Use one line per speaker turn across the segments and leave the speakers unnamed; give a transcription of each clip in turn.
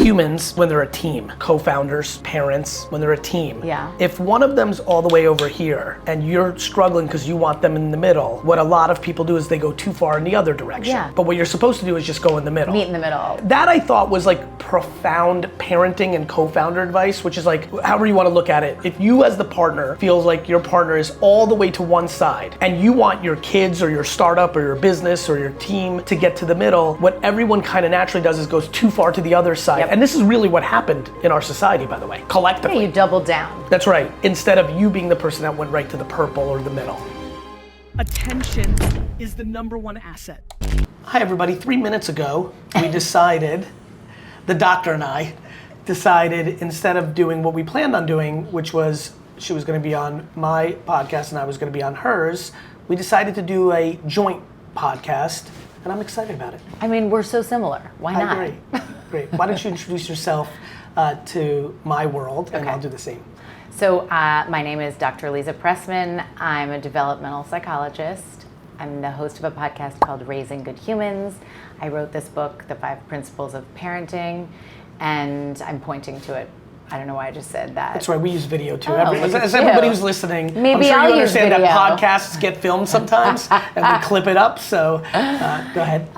humans when they're a team, co-founders, parents, when they're a team.
Yeah.
If one of them's all the way over here and you're struggling because you want them in the middle, what a lot of people do is they go too far in the other direction.
Yeah.
But what you're supposed to do is just go in the middle.
Meet in the middle.
That I thought was like profound parenting and co-founder advice, which is like, however you want to look at it. If you as the partner feels like your partner is all the way to one side and you want your kids or your startup or your business or your team to get to the middle, what everyone kind of naturally does is goes too far to the other side. Yep. And this is really what happened in our society, by the way, collectively.
Yeah, you double down.
That's right. Instead of you being the person that went right to the purple or the middle. Attention is the #1 asset. Hi everybody, 3 minutes ago, we decided, the doctor and I decided instead of doing what we planned on doing, which was she was gonna be on my podcast and I was gonna be on hers, we decided to do a joint podcast and I'm excited about it.
I mean, we're so similar. Why not?
I agree. Great. Why don't you introduce yourself to my world and I'll do the same.
So my name is Dr. Aliza Pressman. I'm a developmental psychologist. I'm the host of a podcast called Raising Good Humans. I wrote this book, The 5 Principles of Parenting, and I'm pointing to it. I don't know why I just said that.
That's right, we use video too.
Oh,
As everybody who's listening,
maybe
I'm sure
I'll
you understand
use video.
that podcasts get filmed sometimes and we clip it up, so go ahead.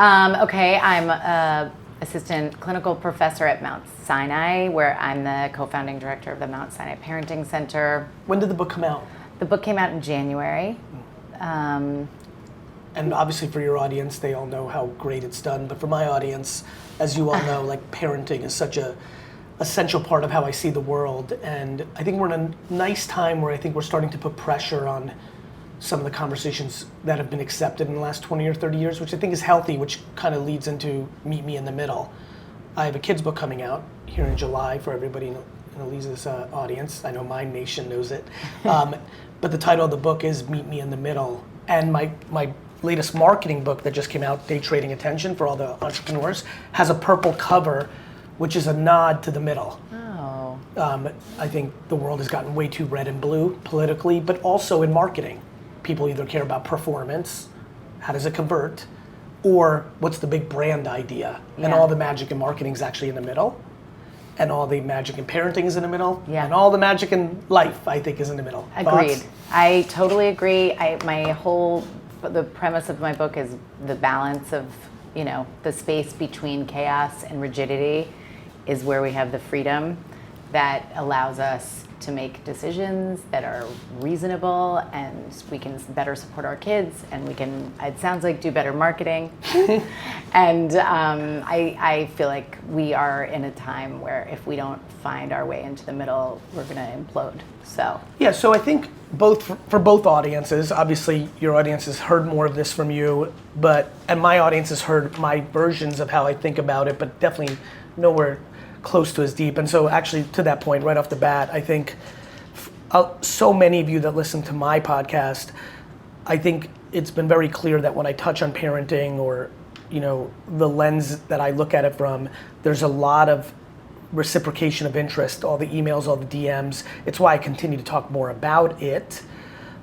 Okay, I'm a assistant clinical professor at Mount Sinai, where I'm the co-founding director of the Mount Sinai Parenting Center.
When did the book come out?
The book came out in January.
And obviously for your audience, they all know how great it's done, but for my audience, as you all know, like parenting is such a essential part of how I see the world, and I think we're in a nice time where I think we're starting to put pressure on some of the conversations that have been accepted in the last 20 or 30 years, which I think is healthy, which kind of leads into meet me in the middle. I have a kids book coming out here in July for everybody in Aliza's audience. I know my nation knows it. But the title of the book is Meet Me in the Middle. And my latest marketing book that just came out, Day Trading Attention for all the entrepreneurs, has a purple cover, which is a nod to the middle.
Oh.
I think the world has gotten way too red and blue politically, but also in marketing. People either care about performance, how does it convert, or what's the big brand idea? Yeah. And all the magic in marketing is actually in the middle, and all the magic in parenting is in the middle, and all the magic in life, I think, is in the middle.
Agreed.
Thoughts?
I totally agree. The premise of my book is the balance of, the space between chaos and rigidity is where we have the freedom that allows us to make decisions that are reasonable, and we can better support our kids, and we can, it sounds like, do better marketing. And I feel like we are in a time where if we don't find our way into the middle, we're gonna implode, so.
Yeah, so I think for both audiences, obviously your audience has heard more of this from you, and my audience has heard my versions of how I think about it, but definitely nowhere close to as deep. And so actually to that point, right off the bat, I think so many of you that listen to my podcast, I think it's been very clear that when I touch on parenting or the lens that I look at it from, there's a lot of reciprocation of interest, all the emails, all the DMs. It's why I continue to talk more about it.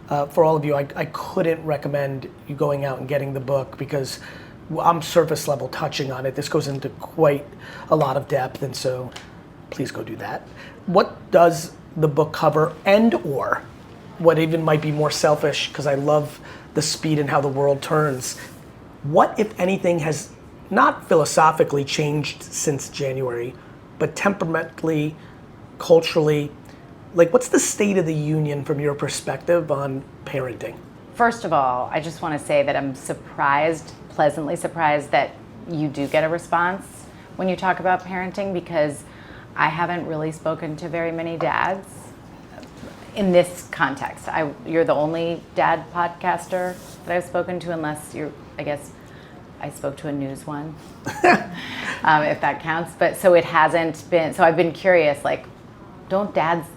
For all of you, I couldn't recommend you going out and getting the book because I'm surface level touching on it. This goes into quite a lot of depth, and so please go do that. What does the book cover, and or what even might be more selfish, because I love the speed and how the world turns, what, if anything, has not philosophically changed since January, but temperamentally, culturally, like what's the state of the union from your perspective on parenting?
First of all, I just want to say that I'm pleasantly surprised that you do get a response when you talk about parenting, because I haven't really spoken to very many dads in this context. You're the only dad podcaster that I've spoken to, unless I guess I spoke to a news one, if that counts. But so it hasn't been, so I've been curious, like, don't dads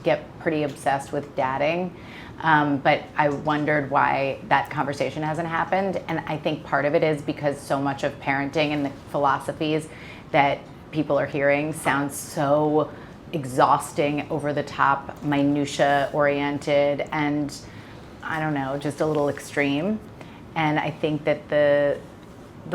get pretty obsessed with dadding? But I wondered why that conversation hasn't happened. And I think part of it is because so much of parenting and the philosophies that people are hearing sounds so exhausting, over the top, minutia oriented, and I don't know, just a little extreme. And I think that the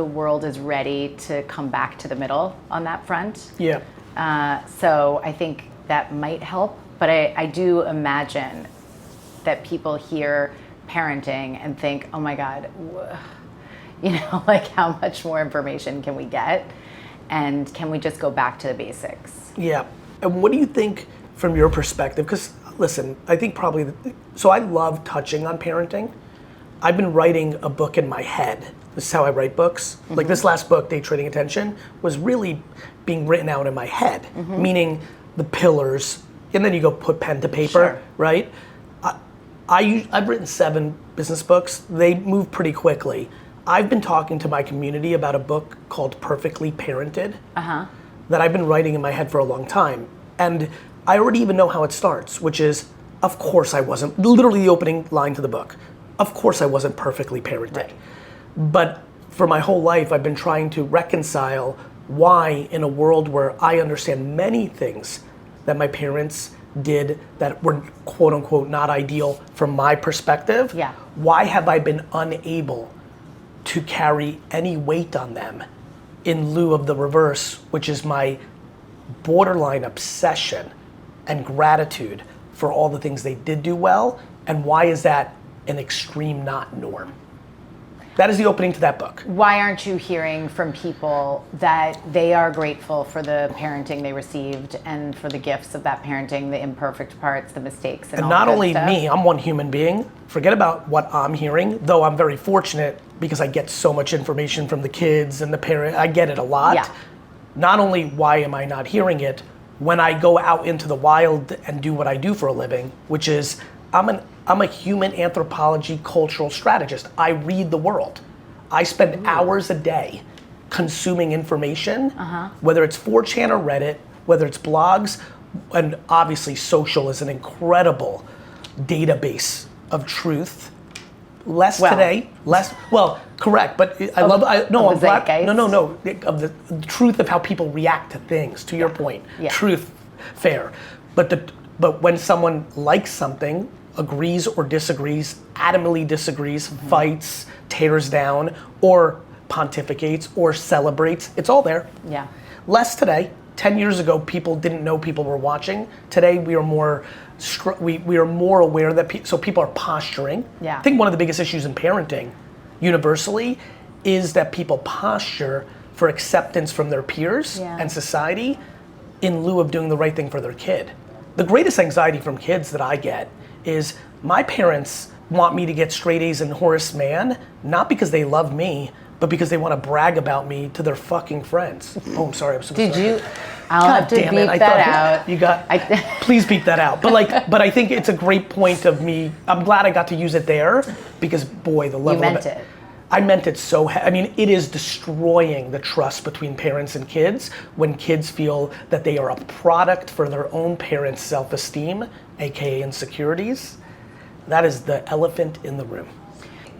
world is ready to come back to the middle on that front.
Yeah.
So I think that might help, but I do imagine that people hear parenting and think, oh my God, like how much more information can we get? And can we just go back to the basics?
Yeah. And what do you think from your perspective? Because listen, I think probably, so I love touching on parenting. I've been writing a book in my head. This is how I write books. Mm-hmm. Like this last book, Day Trading Attention, was really being written out in my head, mm-hmm. meaning the pillars, and then you go put pen to paper, sure. right? I've written 7 business books. They move pretty quickly. I've been talking to my community about a book called Perfectly Parented that I've been writing in my head for a long time. And I already even know how it starts, which is, of course I wasn't, literally the opening line to the book, of course I wasn't perfectly parented. Right. But for my whole life, I've been trying to reconcile why in a world where I understand many things that my parents did that were quote unquote not ideal from my perspective, why have I been unable to carry any weight on them in lieu of the reverse, which is my borderline obsession and gratitude for all the things they did do well, and why is that an extreme not norm? That is the opening to that book.
Why aren't you hearing from people that they are grateful for the parenting they received and for the gifts of that parenting, the imperfect parts, the mistakes, and all
not
that
only
stuff?
Me, I'm one human being. Forget about what I'm hearing, though I'm very fortunate because I get so much information from the kids and the parent. I get it a lot.
Yeah.
Not only why am I not hearing it, when I go out into the wild and do what I do for a living, which is I'm a human anthropology cultural strategist. I read the world. I spend hours a day consuming information, whether it's 4chan or Reddit, whether it's blogs, and obviously social is an incredible database of truth. Correct, but I'm glad, of the truth of how people react to things, to your point, truth, fair. But when someone likes something, agrees or disagrees, adamantly disagrees, fights, tears down, or pontificates, or celebrates, it's all there.
Yeah.
Less today. 10 years ago, people didn't know people were watching. Today, we are more aware that so people are posturing.
Yeah.
I think one of the biggest issues in parenting, universally, is that people posture for acceptance from their peers and society in lieu of doing the right thing for their kid. The greatest anxiety from kids that I get is my parents want me to get straight A's in Horace Mann, not because they love me, but because they want to brag about me to their fucking friends. Oh, I'm sorry, I'm so sorry.
Did you? I'll have to beep that out.
You got, please beep that out. But I think it's a great point of me, I'm glad I got to use it there, because boy, the level of it.
You meant it.
I meant it so, it is destroying the trust between parents and kids when kids feel that they are a product for their own parents' self-esteem, AKA insecurities. That is the elephant in the room.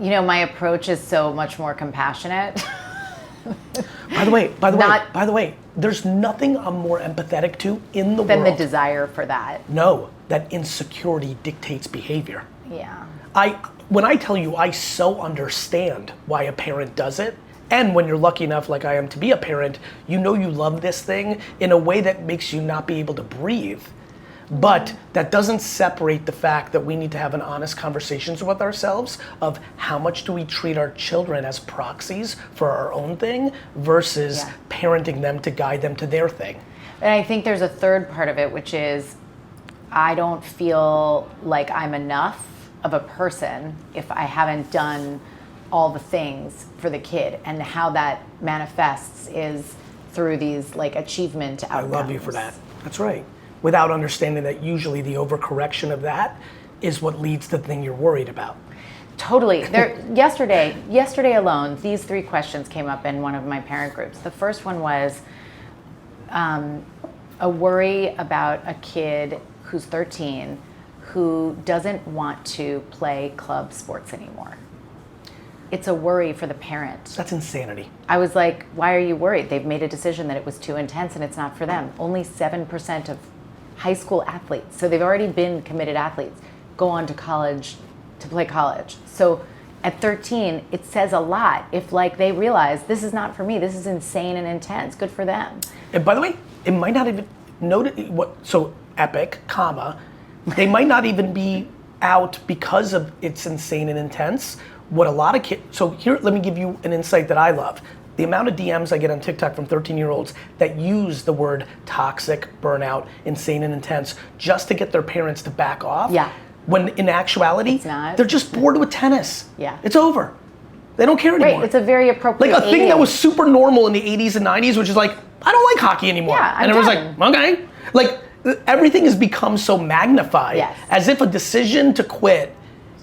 My approach is so much more compassionate.
By the way, there's nothing I'm more empathetic to in the world.
Than the desire for that.
No, that insecurity dictates behavior.
Yeah.
When I tell you I so understand why a parent does it, and when you're lucky enough like I am to be a parent, you love this thing in a way that makes you not be able to breathe. But that doesn't separate the fact that we need to have an honest conversations with ourselves of how much do we treat our children as proxies for our own thing versus parenting them to guide them to their thing.
And I think there's a third part of it, which is I don't feel like I'm enough of a person if I haven't done all the things for the kid, and how that manifests is through these achievement outcomes.
I love you for that. That's right. Without understanding that usually the overcorrection of that is what leads to the thing you're worried about.
Totally. Yesterday alone, these 3 questions came up in one of my parent groups. The first one was a worry about a kid who's 13 who doesn't want to play club sports anymore. It's a worry for the parent.
That's insanity.
I was like, why are you worried? They've made a decision that it was too intense and it's not for them. Only 7% of high school athletes, so they've already been committed athletes, go on to college to play college. So at 13, it says a lot if they realize this is not for me, this is insane and intense. Good for them.
And by the way, it might not even so epic, comma, they might not even be out because of it's insane and intense. What a lot of kids, so here, let me give you an insight that I love. The amount of DMs I get on TikTok from 13-year-olds that use the word toxic, burnout, insane and intense just to get their parents to back off.
Yeah.
When in actuality, they're just bored with tennis.
Yeah.
It's over. They don't care anymore.
Right, it's a very appropriate
like a thing
age.
that was super normal in the 80s and 90s, which is like, I don't like hockey anymore.
Yeah,
and everyone's like, okay. Like, everything has become so magnified, as if a decision to quit,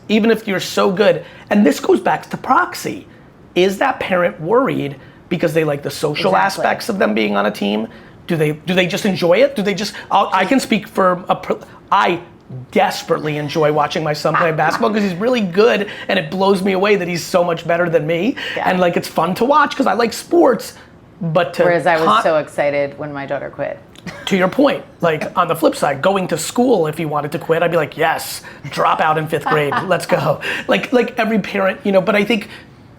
even if you're so good, and this goes back to proxy. Is that parent worried because they like the social aspects of them being on a team? Do they just enjoy it? Do they just, I can speak for, I desperately enjoy watching my son play basketball because he's really good, and it blows me away that he's so much better than me. And like, it's fun to watch because I like sports, but
whereas I was so excited when my daughter quit.
To your point, like on the flip side, going to school, if he wanted to quit, I'd be like, yes, drop out in 5th grade, let's go. Like every parent, but I think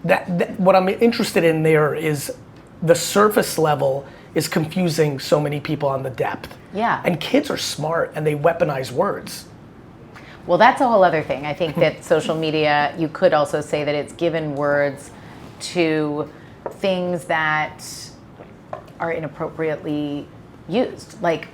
that what I'm interested in there is the surface level is confusing so many people on the depth.
Yeah.
And kids are smart and they weaponize words.
Well, that's a whole other thing. I think that social media, you could also say that it's given words to things that are inappropriately used, like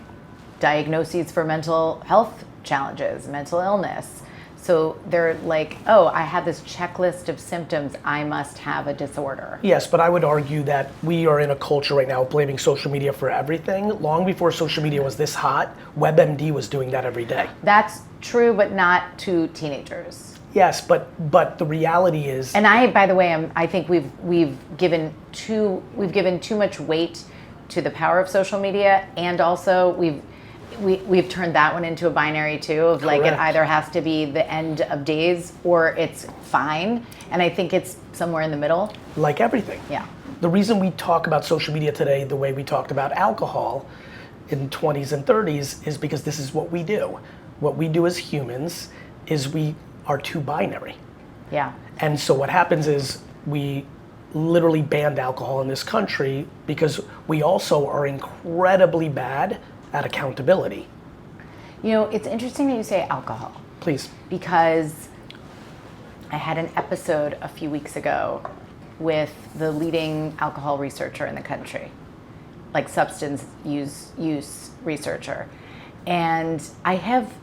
diagnoses for mental health challenges, mental illness. So they're like, oh, I have this checklist of symptoms, I must have a disorder.
Yes, but I would argue that we are in a culture right now of blaming social media for everything. Long before social media was this hot, WebMD was doing that every day.
That's true, but not to teenagers.
Yes, but the reality is,
and by the way, I think we've given too much weight to the power of social media, and also we've turned that one into a binary too, of like, it either has to be the end of days or it's fine, and I think it's somewhere in the middle. Like everything. Yeah. The reason we talk about social media today the way we talked about alcohol in 20s and 30s is because this is what we do. What we do as humans is we are too binary. Yeah. And so what happens is we literally banned alcohol in this country because we also are incredibly bad at accountability. It's interesting that you say alcohol. Please. Because I had an episode a few weeks ago with the leading alcohol researcher in the country, like substance use researcher. And I have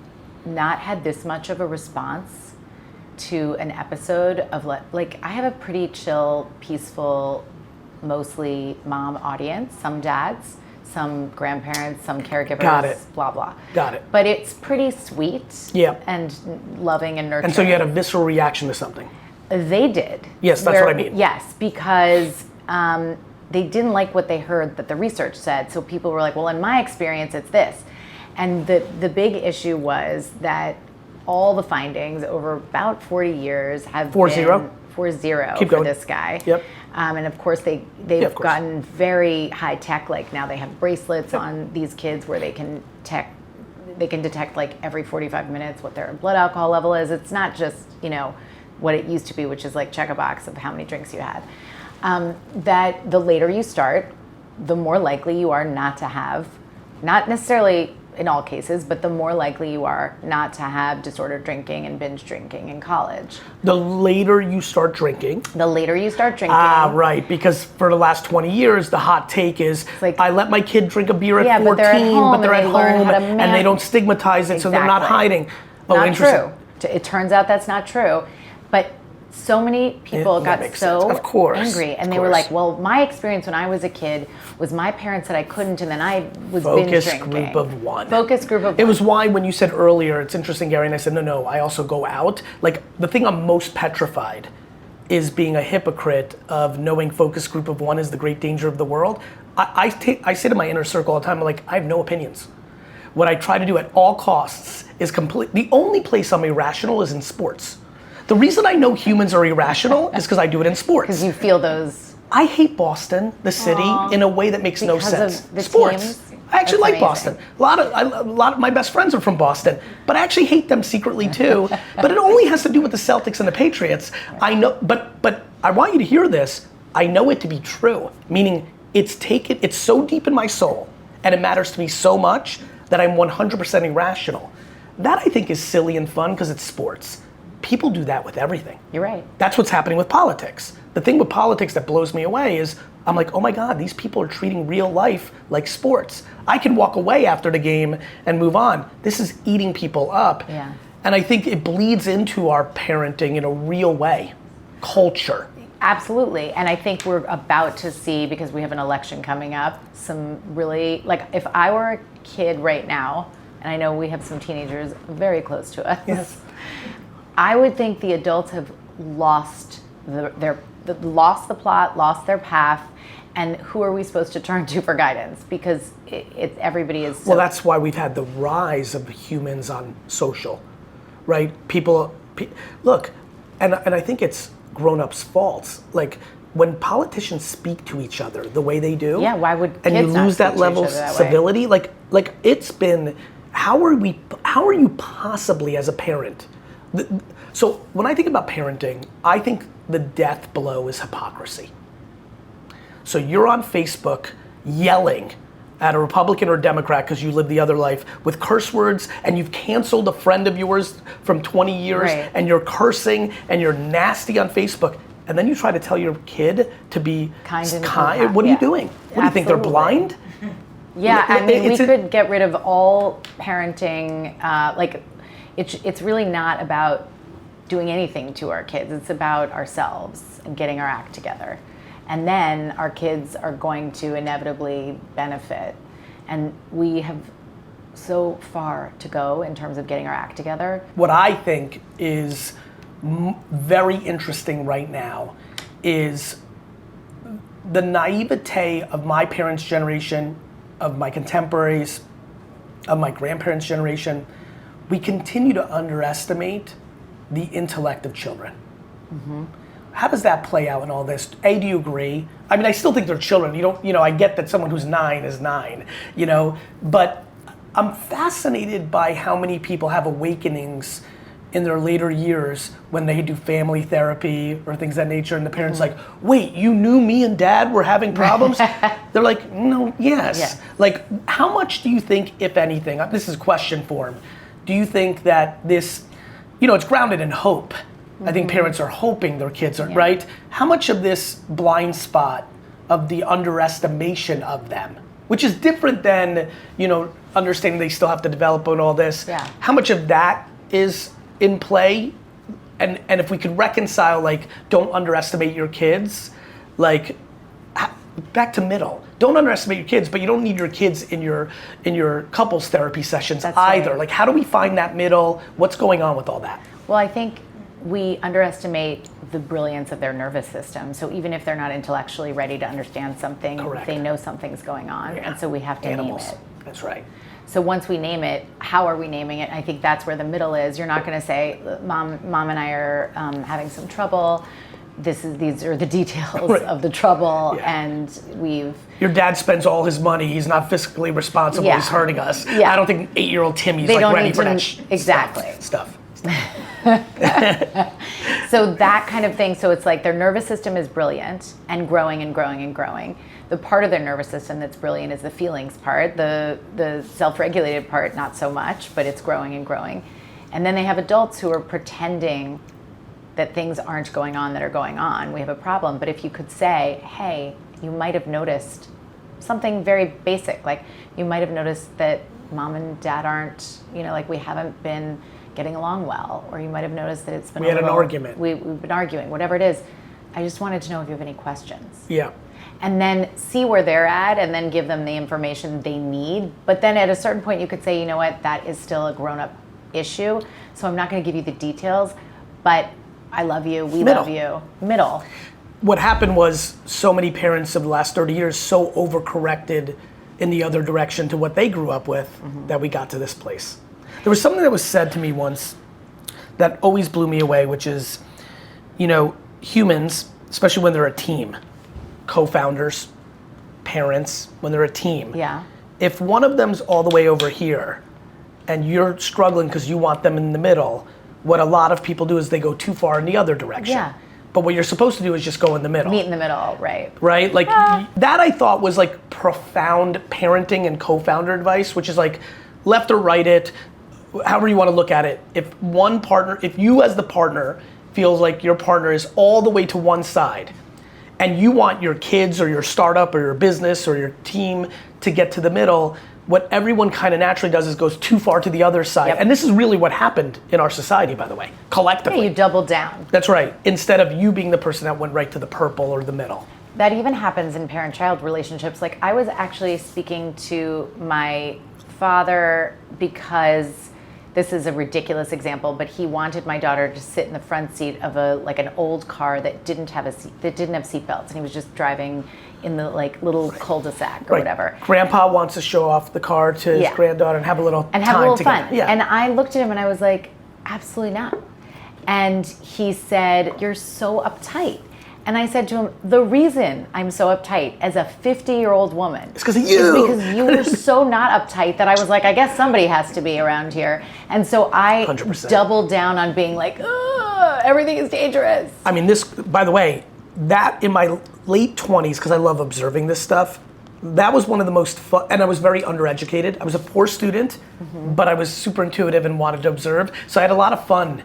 not had this much of a response to an episode of like, I have a pretty chill, peaceful, mostly mom audience, some dads, some grandparents, some caregivers, got it. Blah, blah. Got it. But it's pretty sweet, and loving and nurturing. And so you had a visceral reaction to something? They did. Yes, that's what I mean. Yes, because they didn't like what they heard that the research said, so people were like, well, in my experience, it's this. And the big issue was that all the findings over about 40 years have been 4-0 for this guy. Yep. And of course they've gotten very high tech. Like now they have bracelets on these kids where they can detect like every 45 minutes what their blood alcohol level is. It's not just what it used to be, which is like check a box of how many drinks you had. That the later you start, the more likely you are not to have, not necessarily in all cases, but the more likely you are not to have disordered drinking and binge drinking in college. The later you start drinking. The later you start drinking. Ah, right, because for the last 20 years, the hot take is, like, I let my kid drink a beer at 14, but they're at home and they don't stigmatize it, so they're not hiding. Oh, not true. It turns out that's not true. But so many people got so angry, and they were like, well, my experience when I was a kid was my parents said I couldn't, and then I was binge drinking. Focus group of one. Focus group of one. It was why when you said earlier, it's interesting, Gary, and I said, no, I also go out. Like, the thing I'm most petrified is being a hypocrite of knowing focus group of one is the great danger of the world. I say to my inner circle all the time, I'm like, I have no opinions. What I try to do at all costs is the only place I'm irrational is in sports. The reason I know humans are irrational is because I do it in sports. Because you feel those. I hate Boston, the city, in a way that makes no sense. Of the sports. Teams? I actually like Boston. A lot of my best friends are from Boston, but I actually hate them secretly too. But it only has to do with the Celtics and the Patriots. I know, but I want you to hear this. I know it to be true, meaning it's so deep in my soul,
and it matters to me so much that I'm 100% irrational. That I think is silly and fun because it's sports. People do that with everything.
You're right.
That's what's happening with politics. The thing with politics that blows me away is I'm like, oh my God, these people are treating real life like sports. I can walk away after the game and move on. This is eating people up.
Yeah.
And I think it bleeds into our parenting in a real way. Culture.
Absolutely, and I think we're about to see, because we have an election coming up, some really, like if I were a kid right now, and I know we have some teenagers very close to us,
Yes.
I would think the adults have lost lost the plot, lost their path, and who are we supposed to turn to for guidance? Because everybody is so.
Well, that's why we've had the rise of humans on social, right? Look, and I think it's grown-ups' faults. Like when politicians speak to each other the way they do,
yeah, why would
and
kids
you
not
lose
speak
that
to
level
each
of
other that way?
civility? Like it's been. How are you possibly as a parent? So when I think about parenting, I think the death blow is hypocrisy. So you're on Facebook yelling at a Republican or Democrat because you live the other life with curse words, and you've canceled a friend of yours from 20 years,
right.
and you're cursing and you're nasty on Facebook, and then you try to tell your kid to be
kind.
What are you doing? What do you think, they're blind?
Yeah, I mean, we could get rid of all parenting. It's really not about doing anything to our kids. It's about ourselves and getting our act together. And then our kids are going to inevitably benefit. And we have so far to go in terms of getting our act together.
What I think is very interesting right now is the naivete of my parents' generation, of my contemporaries, of my grandparents' generation. We continue to underestimate the intellect of children. Mm-hmm. How does that play out in all this? A, do you agree? I mean, I still think they're children. I get that someone who's 9 is 9, but I'm fascinated by how many people have awakenings in their later years when they do family therapy or things of that nature, and the parents like, wait, you knew me and dad were having problems? They're like, no, yes. Yeah. Like, how much do you think, if anything, this is question form, do you think that this, it's grounded in hope. I think parents are hoping their kids are, right? How much of this blind spot of the underestimation of them, which is different than, understanding they still have to develop and all this.
Yeah.
How much of that is in play? And if we could reconcile, like, don't underestimate your kids, like, back to middle. Don't underestimate your kids, but you don't need your kids in your couples therapy sessions. That's either. Right. Like, how do we find that middle? What's going on with all that?
Well, I think we underestimate the brilliance of their nervous system. So even if they're not intellectually ready to understand something,
Correct.
They know something's going on.
Yeah.
And so we have to name it.
That's right.
So once we name it, how are we naming it? I think that's where the middle is. You're not going to say, Mom and I are having some trouble. These are the details right. of the trouble, and Your dad spends all his money. He's not fiscally responsible. He's hurting us. Yeah. I don't think 8-year-old Timmy's ready for that stuff. So that kind of thing. So it's like their nervous system is brilliant and growing and growing and growing. The part of their nervous system that's brilliant is the feelings part. The self-regulated part, not so much, but it's growing and growing. And then they have adults who are pretending that things aren't going on that are going on. We have a problem. But if you could say, hey, you might have noticed something very basic, like you might have noticed that Mom and Dad aren't, like we haven't been getting along well, or you might have noticed that it's been
we had an argument.
We've been arguing, whatever it is. I just wanted to know if you have any questions.
Yeah.
And then see where they're at, and then give them the information they need. But then at a certain point you could say, you know what, that is still a grown-up issue, so I'm not gonna give you the details, but I love you, we love you. Middle.
What happened was so many parents of the last 30 years so overcorrected in the other direction to what they grew up with that we got to this place. There was something that was said to me once that always blew me away, which is, humans, especially when they're a team, co-founders, parents, when they're a team.
Yeah.
If one of them's all the way over here and you're struggling because you want them in the middle, what a lot of people do is they go too far in the other direction.
Yeah.
But what you're supposed to do is just go in the middle.
Meet in the middle, right?
Right? Like that I thought was like profound parenting and co-founder advice, which is like left or right it, however you want to look at it. If you as the partner feels like your partner is all the way to one side and you want your kids or your startup or your business or your team to get to the middle, what everyone kind of naturally does is goes too far to the other side.
Yep.
And this is really what happened in our society, by the way, collectively.
Yeah, you double down.
That's right. Instead of you being the person that went right to the purple or the middle.
That even happens in parent-child relationships. Like I was actually speaking to my father because this is a ridiculous example, but he wanted my daughter to sit in the front seat of an old car that didn't have seatbelts, and he was just driving in the like little cul-de-sac or whatever.
Grandpa wants to show off the car to his granddaughter and have a little time together.
Fun. Yeah. And I looked at him and I was like, absolutely not. And he said, "You're so uptight." And I said to him, the reason I'm so uptight as a 50-year-old woman
is because of you.
Is because you were so not uptight that I was like, I guess somebody has to be around here. And so I
100%.
doubled down on being like, everything is dangerous.
I mean, this, by the way, that in my late 20s, because I love observing this stuff, that was one of the most fun, and I was very undereducated. I was a poor student, but I was super intuitive and wanted to observe. So I had a lot of fun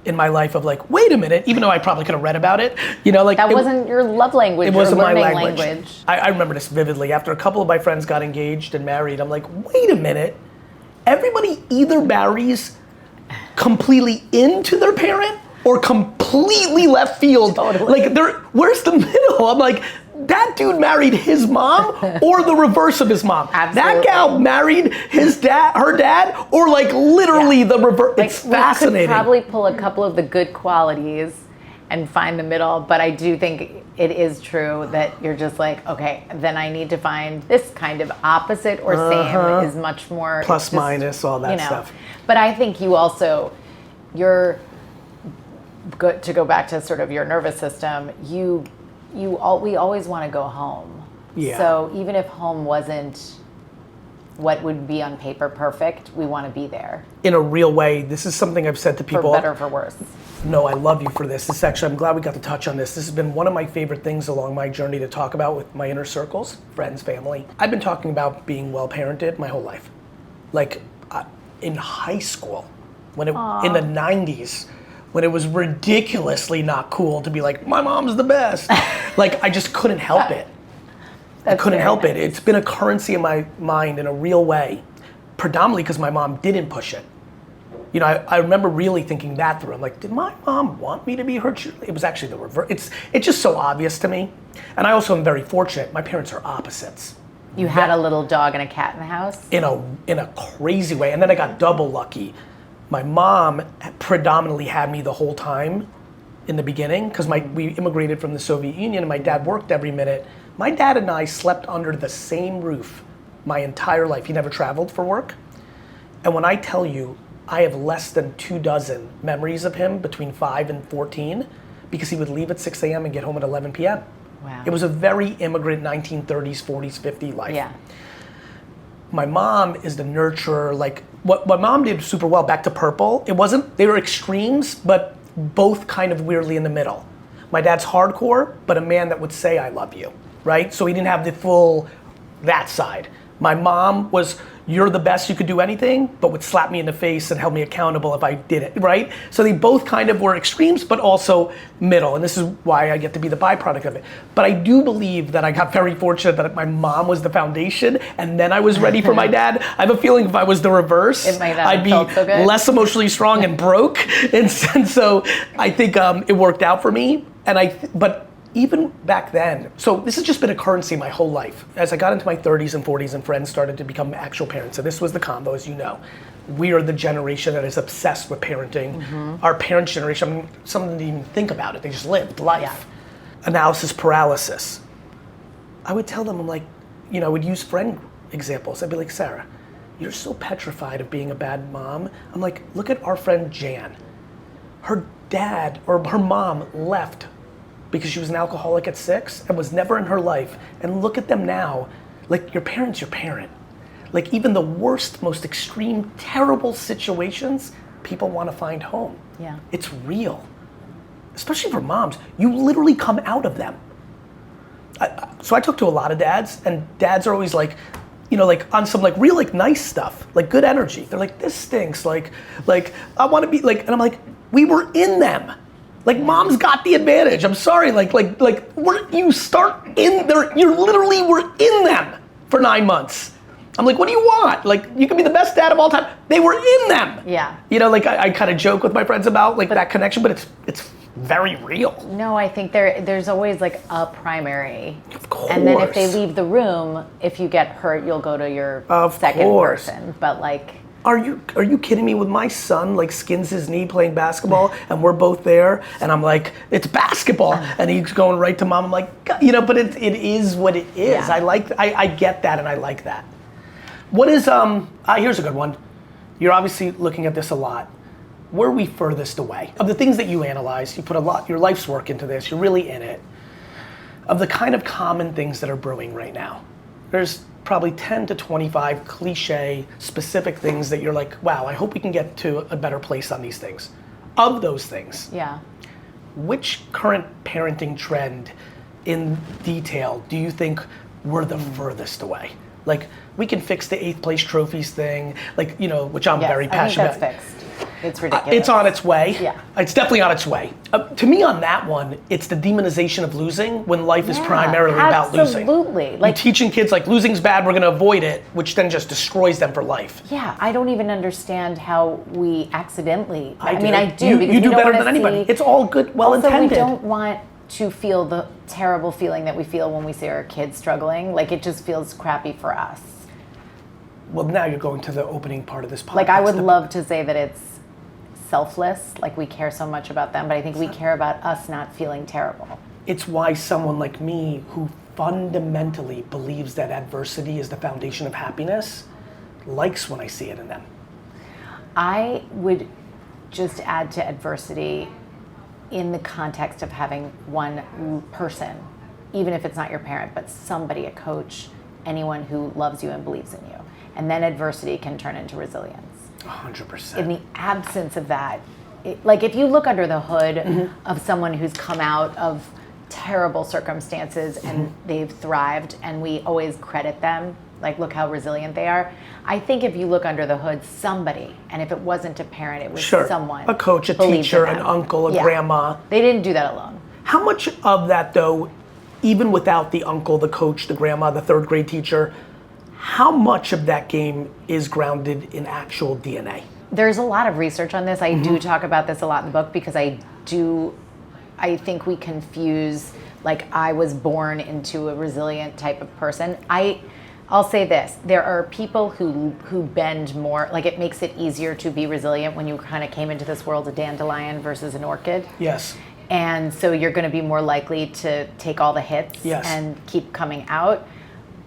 in my life of like, wait a minute, even though I probably could have read about it, like
that wasn't your love language.
It wasn't my
language.
I remember this vividly. After a couple of my friends got engaged and married, I'm like, wait a minute, everybody either marries completely into their parent or completely left field.
Totally.
Like, where's the middle? I'm like, that dude married his mom or the reverse of his mom.
Absolutely.
That gal married her dad, or like literally the reverse. Like, it's fascinating.
We could probably pull a couple of the good qualities and find the middle, but I do think it is true that you're just like, okay, then I need to find this kind of opposite or same is much more
plus minus, all that stuff.
But I think you also, you're good to go back to sort of your nervous system. We always want to go home.
Yeah.
So even if home wasn't what would be on paper perfect, we want to be there.
In a real way, this is something I've said to people.
For better or for worse.
No, I love you for this. This actually, I'm glad we got to touch on this. This has been one of my favorite things along my journey to talk about with my inner circles, friends, family. I've been talking about being well-parented my whole life. Like in high school, in the 90s, when it was ridiculously not cool to be like, my mom's the best. Like, I just couldn't help it. I couldn't help it. It's been a currency in my mind in a real way, predominantly because my mom didn't push it. I remember really thinking that through. I'm like, did my mom want me to be her cheerleader? It was actually the reverse. It's just so obvious to me. And I also am very fortunate. My parents are opposites.
You had a little dog and a cat in the house?
In a crazy way. And then I got double lucky. My mom predominantly had me the whole time in the beginning because we immigrated from the Soviet Union and my dad worked every minute. My dad and I slept under the same roof my entire life. He never traveled for work. And when I tell you, I have less than 24 memories of him between 5 and 14 because he would leave at 6 a.m. and get home at 11 p.m.
Wow. It
was a very immigrant 1930s, 40s, 50s life.
Yeah.
My mom is the nurturer, like what mom did super well, back to purple. They were extremes, but both kind of weirdly in the middle. My dad's hardcore, but a man that would say, I love you, right? So he didn't have the full, that side. My mom was, you're the best, you could do anything, but would slap me in the face and held me accountable if I did it, right? So they both kind of were extremes, but also middle, and this is why I get to be the byproduct of it. But I do believe that I got very fortunate that my mom was the foundation, and then I was ready for my dad. I have a feeling if I was the reverse, I'd be less emotionally strong and broke, and so I think it worked out for me, but even back then, so this has just been a currency my whole life. As I got into my 30s and 40s and friends started to become actual parents, and this was the combo, as you know. We are the generation that is obsessed with parenting. Mm-hmm. Our parents' generation, I mean, some of them didn't even think about it, they just lived life. Yeah. Analysis paralysis. I would tell them, I'm like, I would use friend examples. I'd be like, Sarah, you're so petrified of being a bad mom. I'm like, look at our friend Jan. Her dad or her mom left because she was an alcoholic at 6 and was never in her life. And look at them now. Like, your parent's your parent. Like, even the worst, most extreme, terrible situations, people want to find home.
Yeah.
It's real. especially for moms, you literally come out of them. So I talk to a lot of dads, and dads are always like, like on some like real like nice stuff, like good energy. They're like, this stinks, like I want to be like, and I'm like, we were in them. Like mom's got the advantage. I'm sorry, you start in there, you literally were in them for 9 months. I'm like, what do you want? Like, you can be the best dad of all time. They were in them.
Yeah.
I kind of joke with my friends about like that connection, but it's very real.
No, I think there's always like a primary.
Of course.
And then if they leave the room, if you get hurt, you'll go to your second person. But like,
are you kidding me? With my son like skins his knee playing basketball, and we're both there, and I'm like, it's basketball, and he's going right to mom. I'm like, but it is what it is.
Yeah.
I get that, and I like that. What is here's a good one. You're obviously looking at this a lot. Where are we furthest away? Of the things that you analyze, you put your life's work into this, you're really in it. Of the kind of common things that are brewing right now, there's probably 10 to 25 cliche, specific things that you're like, wow, I hope we can get to a better place on these things. Of those things, which current parenting trend in detail do you think we're the furthest away? Like, we can fix the 8th place trophies thing, which I'm very passionate about.
I think that's fixed. It's ridiculous.
It's on its way.
Yeah.
It's definitely on its way. To me on that one, it's the demonization of losing when life is primarily about losing.
Absolutely.
You're teaching kids like losing's bad, we're gonna avoid it, which then just destroys them for life.
Yeah, I don't even understand how we accidentally,
I do
because
you
we
do
don't
better
wanna
than anybody.
see-
It's all good, well intended.
We don't want to feel the terrible feeling that we feel when we see our kids struggling. Like, it just feels crappy for us.
Well, now you're going to the opening part of this podcast.
Like, I would love to say that it's selfless, like we care so much about them, but I think we care about us not feeling terrible.
It's why someone like me, who fundamentally believes that adversity is the foundation of happiness, likes when I see it in them.
I would just add to adversity in the context of having one person, even if it's not your parent, but somebody, a coach, anyone who loves you and believes in you. And then adversity can turn into resilience.
100%.
In the absence of that, like if you look under the hood of someone who's come out of terrible circumstances and they've thrived, and we always credit them, like look how resilient they are. I think if you look under the hood, somebody, and if it wasn't a parent, it was someone.
A coach, a teacher, an uncle, a grandma.
They didn't do that alone.
How much of that though, even without the uncle, the coach, the grandma, the 3rd grade teacher, how much of that game is grounded in actual DNA?
There's a lot of research on this. I do talk about this a lot in the book because I think we confuse, like, I was born into a resilient type of person. I'll say this, there are people who bend more, like it makes it easier to be resilient when you kind of came into this world a dandelion versus an orchid.
Yes.
And so you're going to be more likely to take all the hits and keep coming out.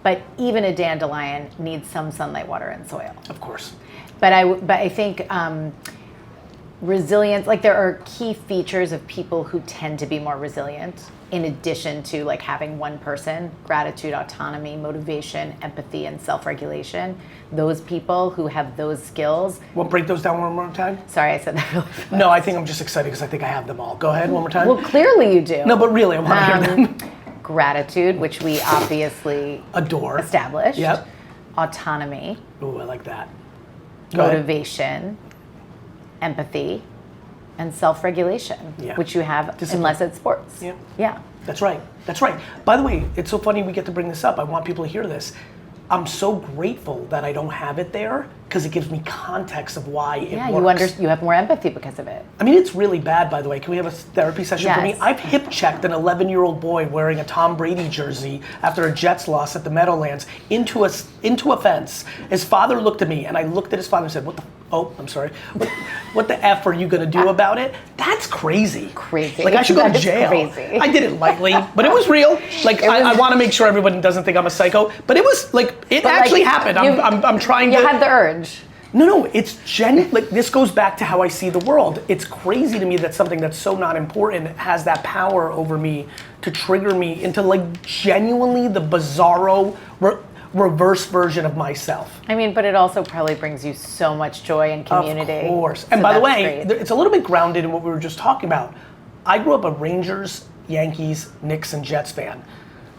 But even a dandelion needs some sunlight, water, and soil.
Of course.
But I think resilience, like there are key features of people who tend to be more resilient, in addition to like having one person: gratitude, autonomy, motivation, empathy, and self-regulation. Those people who have those skills.
We'll break those down one more time.
Sorry, I said that really fast.
No, I think I'm just excited because I think I have them all. Go ahead, one more time.
Well, clearly you do.
No, but really, I want to hear them.
Gratitude, which we obviously
adore,
established.
Yep.
Autonomy.
Ooh, I like that.
Motivation, empathy, and self-regulation, which you have unless it's sports.
Yeah.
Yeah.
That's right. That's right. By the way, it's so funny we get to bring this up. I want people to hear this. I'm so grateful that I don't have it there because it gives me context of why it works.
You have more empathy because of it.
I mean, it's really bad, by the way. Can we have a therapy session for me? I've hip checked an 11-year-old boy wearing a Tom Brady jersey after a Jets loss at the Meadowlands into a fence. His father looked at me, and I looked at his father and said, I'm sorry. What the F are you gonna do about it? That's crazy.
Crazy.
Like, I should go to jail.
Crazy.
I did it lightly, but it was real. Like, I want to make sure everyone doesn't think I'm a psycho, but it was like, it actually happened. I'm trying to.
You had the urge.
No, it's genuine. Like, this goes back to how I see the world. It's crazy to me that something that's so not important has that power over me to trigger me into like genuinely the bizarro reverse version of myself.
I mean, but it also probably brings you so much joy and community.
Of course. And by the way, it's a little bit grounded in what we were just talking about. I grew up a Rangers, Yankees, Knicks, and Jets fan.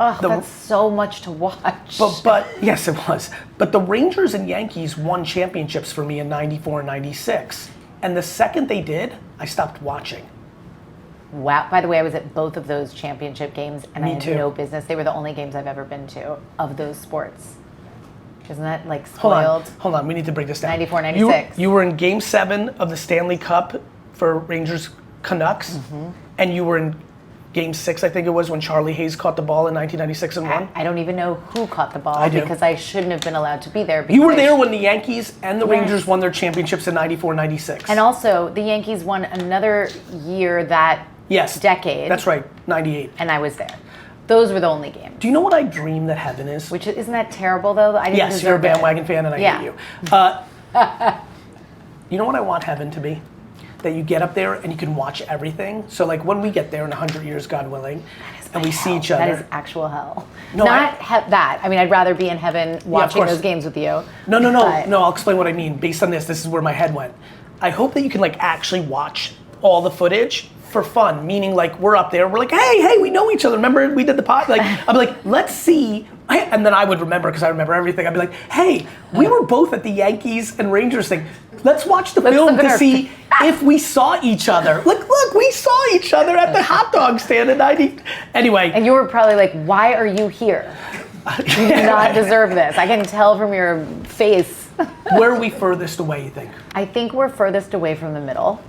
Oh, that's so much to watch.
But yes, it was. But the Rangers and Yankees won championships for me in 94 and 96. And the second they did, I stopped watching.
Wow. By the way, I was at both of those championship games, and I had
too.
no business. They were the only games I've ever been to of those sports. Isn't that like spoiled?
Hold on, we need to break this down.
94, 96.
You were in Game 7 of the Stanley Cup for Rangers Canucks, and you were in Game 6, I think it was, when Charlie Hayes caught the ball in 1996 and won.
I don't even know who caught the ball
I do.
because I shouldn't have been allowed to be there.
You were there when the Yankees and the Rangers won their championships in 94, 96.
And also, the Yankees won another year that decade.
That's right, 98.
And I was there. Those were the only games.
Do you know what I dream that heaven is?
Which isn't that terrible though? I didn't
Yes, you're a
deserve it.
bandwagon fan and I hate you. You know what I want heaven to be? That you get up there and you can watch everything. So like when we get there in 100 years, God willing, and we see each other.
That is actual hell.
No,
Not that. I mean, I'd rather be in heaven watching those games with you.
No, I'll explain what I mean. Based on this is where my head went. I hope that you can like actually watch all the footage for fun, meaning like we're up there, we're like, hey, we know each other. Remember we did the pod? Like, I'm like, let's see. And then I would remember, because I remember everything. I'd be like, hey, we were both at the Yankees and Rangers thing. Let's watch the film to see if we saw each other. Look, we saw each other at the hot dog stand at 90. Anyway.
And you were probably like, why are you here? You do not deserve this. I can tell from your face.
Where are we furthest away, you think?
I think we're furthest away from the middle.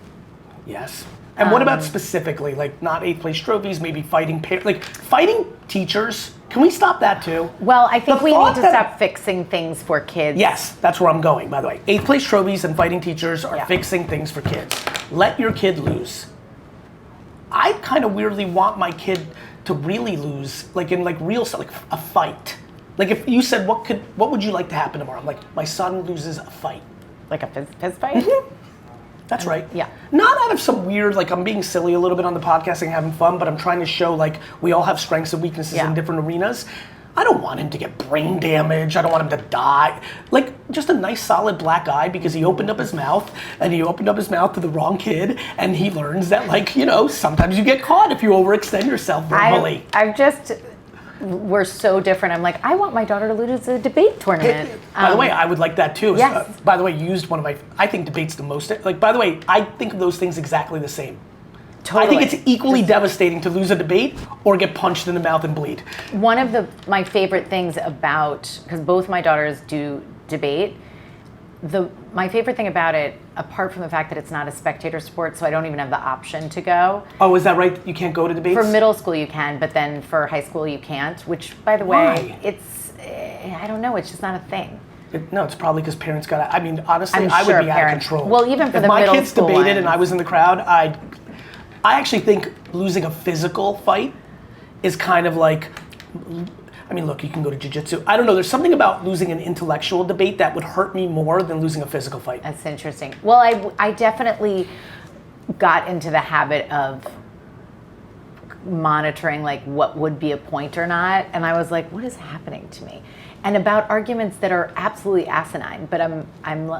Yes. And what about specifically, like not 8th place trophies, maybe fighting teachers? Can we stop that too?
Well, I think we need to stop fixing things for kids.
Yes, that's where I'm going, by the way. 8th place trophies and fighting teachers are fixing things for kids. Let your kid lose. I kind of weirdly want my kid to really lose, like in like real stuff, like a fight. Like if you said, what would you like to happen tomorrow? I'm like, my son loses a fight.
Like a fist fight?
That's right.
Yeah.
Not out of some weird, like I'm being silly a little bit on the podcast and having fun, but I'm trying to show like we all have strengths and weaknesses in different arenas. I don't want him to get brain damage. I don't want him to die. Like just a nice solid black eye because he opened up his mouth and he opened up his mouth to the wrong kid and he learns that like, you know, sometimes you get caught if you overextend yourself verbally.
We're so different. I'm like, I want my daughter to lose a debate tournament.
By the way, I would like that too.
Yes.
By the way, you used one of my, I think debate's the most, like by the way, I think of those things exactly the same.
Totally.
I think it's equally devastating to lose a debate or get punched in the mouth and bleed.
One of my favorite things about, because both my daughters do debate, my favorite thing about it, apart from the fact that it's not a spectator sport, so I don't even have the option to go.
Oh, is that right? You can't go to debates?
For middle school you can, but then for high school you can't, which by the way, I don't know, it's just not a thing.
No, it's probably because parents got, I mean, honestly,
I'm
I
sure
would be out of
parents,
control.
well, even for
if
the
my
middle
kids
school
debated
ones.
and I was in the crowd, I actually think losing a physical fight is kind of like, I mean, look, you can go to jiu-jitsu. I don't know, there's something about losing an intellectual debate that would hurt me more than losing a physical fight.
That's interesting. Well, I definitely got into the habit of monitoring like what would be a point or not, and I was like, what is happening to me? And about arguments that are absolutely asinine, but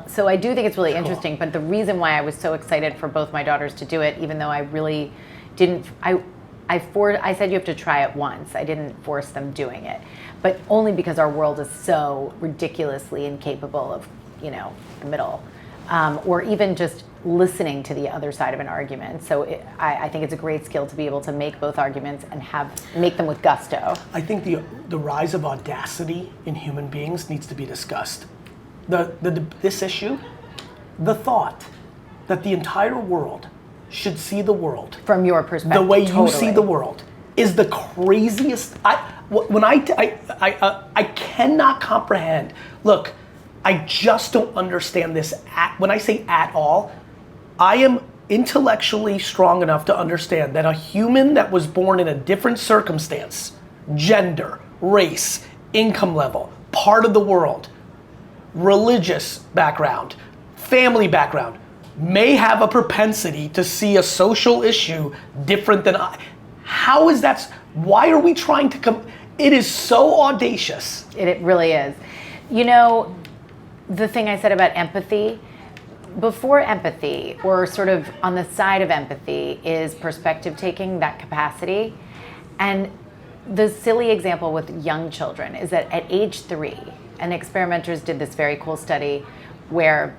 so I do think it's really interesting, but the reason why I was so excited for both my daughters to do it, even though I really didn't, I said you have to try it once. I didn't force them doing it, but only because our world is so ridiculously incapable of, you know, the middle, or even just listening to the other side of an argument. So I think it's a great skill to be able to make both arguments and make them with gusto.
I think the rise of audacity in human beings needs to be discussed. This issue, the thought that the entire world should see the world
from your perspective,
the way you see the world, is the craziest. I cannot comprehend. Look, I just don't understand this. When I say at all, I am intellectually strong enough to understand that a human that was born in a different circumstance, gender, race, income level, part of the world, religious background, family background, may have a propensity to see a social issue different than I. How is that? Why are we trying to it is so audacious.
It really is. You know, the thing I said about empathy, before empathy, or sort of on the side of empathy, is perspective taking, that capacity. And the silly example with young children is that at age 3, and experimenters did this very cool study where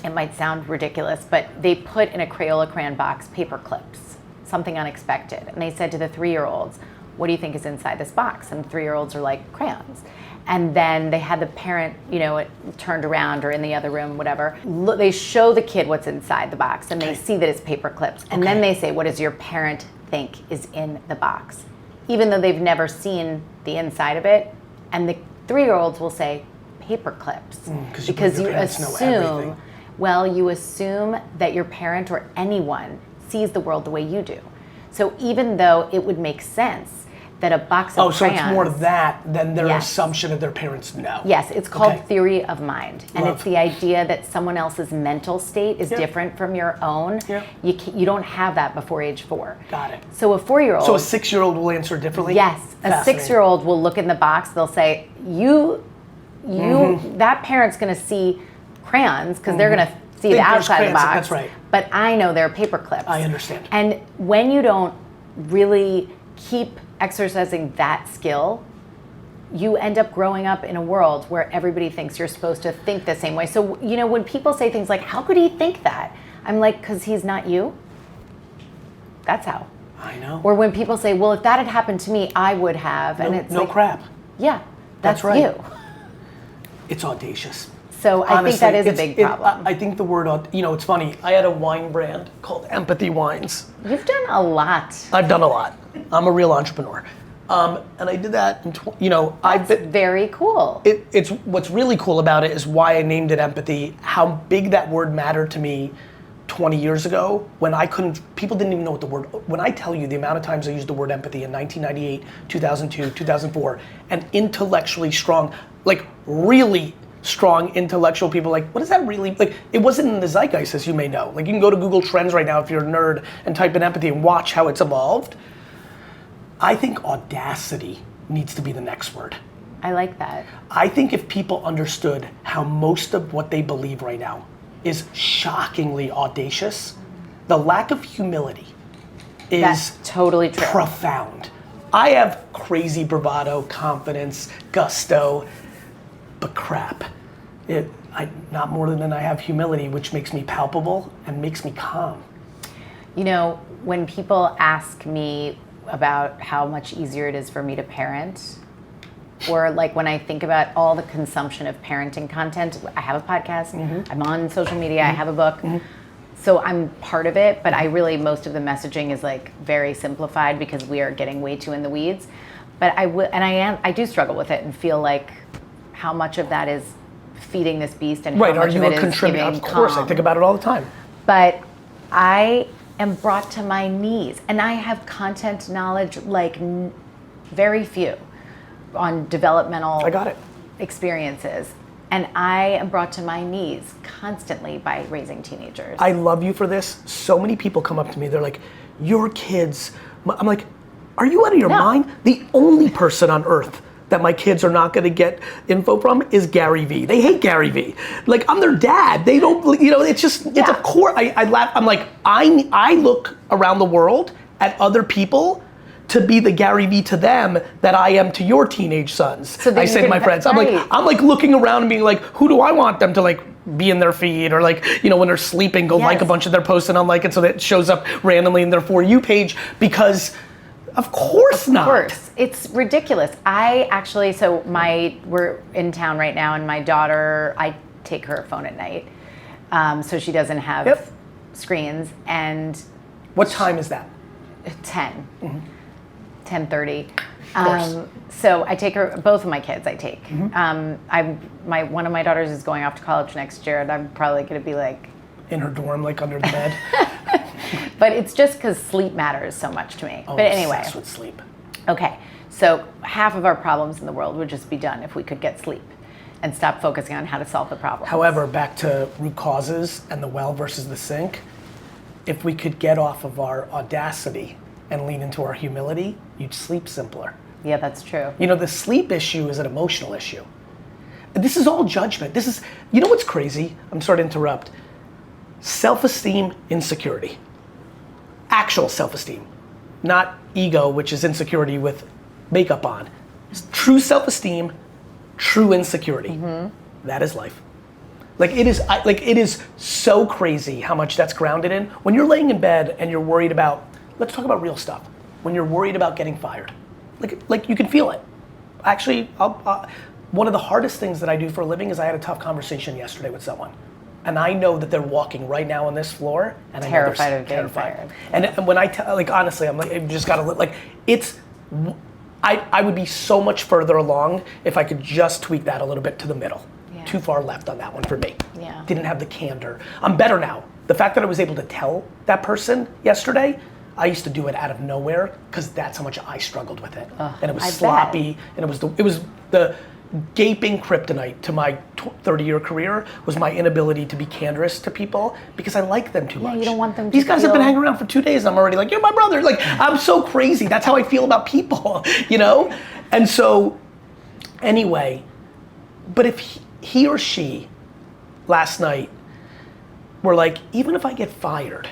it might sound ridiculous, but they put in a Crayola crayon box paper clips, something unexpected. And they said to the 3-year-olds, what do you think is inside this box? And the 3-year-olds are like, crayons. And then they had the parent, turned around or in the other room, whatever. They show the kid what's inside the box and they see that it's paper clips. And then they say, what does your parent think is in the box? Even though they've never seen the inside of it. And the 3-year-olds will say, paper clips. Because you assume, you assume that your parent or anyone sees the world the way you do. So even though it would make sense that a box of crayons...
so it's more that than their assumption that their parents know.
Yes, it's called theory of mind. And it's the idea that someone else's mental state is different from your own. You don't have that before age 4.
Got it.
So a 4-year-old...
So a 6-year-old will answer differently?
Yes. A 6-year-old will look in the box, they'll say, that parent's going to see crayons because they're going to see the outside of the box.
That's right.
But I know they're paper clips.
I understand.
And when you don't really keep exercising that skill, you end up growing up in a world where everybody thinks you're supposed to think the same way. So, when people say things like, how could he think that? I'm like, because he's not you. That's how.
I know.
Or when people say, well, if that had happened to me, I would have. And it's like,
crap.
Yeah, that's
right.
You.
It's audacious.
So I think that is a big problem.
I think the word, it's funny. I had a wine brand called Empathy Wines.
You've done a lot.
I've done a lot. I'm a real entrepreneur. And I did that,
That's very cool.
It's what's really cool about it is why I named it empathy, how big that word mattered to me 20 years ago when people didn't even know what the word, when I tell you the amount of times I used the word empathy in 1998, 2002, 2004, and intellectually strong, like really strong intellectual people, like, what does that really, like, it wasn't in the zeitgeist, as you may know. Like, you can go to Google Trends right now if you're a nerd and type in empathy and watch how it's evolved. I think audacity needs to be the next word.
I like that.
I think if people understood how most of what they believe right now is shockingly audacious, the lack of humility is
That's totally true.
Profound. I have crazy bravado, confidence, gusto, but crap. Not more than I have humility, which makes me palpable and makes me calm.
When people ask me about how much easier it is for me to parent, or like when I think about all the consumption of parenting content, I have a podcast, I'm on social media, I have a book, so I'm part of it, but most of the messaging is like very simplified because we are getting way too in the weeds. But I do struggle with it and feel like how much of that is feeding this beast and how much of it is giving calm.
Of course, I think about it all the time.
But I am brought to my knees, and I have content knowledge like very few on developmental experiences. And I am brought to my knees constantly by raising teenagers.
I love you for this. So many people come up to me, they're like, your kids, I'm like, are you out of your mind? The only person on earth that my kids are not gonna get info from is GaryVee. They hate GaryVee. Like, I'm their dad. They don't, it's just, it's of course, I laugh, I'm like, I look around the world at other people to be the GaryVee to them that I am to your teenage sons. So I say to my friends, I'm like looking around and being like, who do I want them to like be in their feed, or like, when they're sleeping, go like a bunch of their posts and unlike it so that it shows up randomly in their For You page, because of course not.
Of course, it's ridiculous. We're in town right now, and my daughter, I take her phone at night, so she doesn't have screens. And
what time is that?
10. 10:30. So I take her, both of my kids I take. One of my daughters is going off to college next year, and I'm probably gonna be like,
in her dorm, like under the bed.
But it's just because sleep matters so much to me. But anyway.
Obsessed with sleep.
Okay, so half of our problems in the world would just be done if we could get sleep and stop focusing on how to solve the problem.
However, back to root causes and the well versus the sink, if we could get off of our audacity and lean into our humility, you'd sleep simpler.
Yeah, that's true.
The sleep issue is an emotional issue. This is all judgment. What's crazy? I'm sorry to interrupt. self-esteem, insecurity. Actual self-esteem, not ego, which is insecurity with makeup on. True self-esteem, true insecurity. That is life. Like it is so crazy how much that's grounded in. When you're laying in bed and you're worried about, let's talk about real stuff. When you're worried about getting fired, like you can feel it. Actually, one of the hardest things that I do for a living is I had a tough conversation yesterday with someone. And I know that they're walking right now on this floor, and
Terrified
I know
of getting fired.
And when I tell, like honestly, I'm like, I've just gotta like, it's, I would be so much further along if I could just tweak that a little bit to the middle.
Yeah.
Too far left on that one for me.
Yeah.
Didn't have the candor. I'm better now. The fact that I was able to tell that person yesterday, I used to do it out of nowhere because that's how much I struggled with it. And it was sloppy, and it was the gaping kryptonite to my 30-year career was my inability to be candorous to people because I like them too much.
You don't want them to
These guys have been
feel-
hanging around for 2 days and I'm already like, you're my brother. Like, I'm so crazy. That's how I feel about people, you know? And so, anyway, but if he or she last night were like, even if I get fired,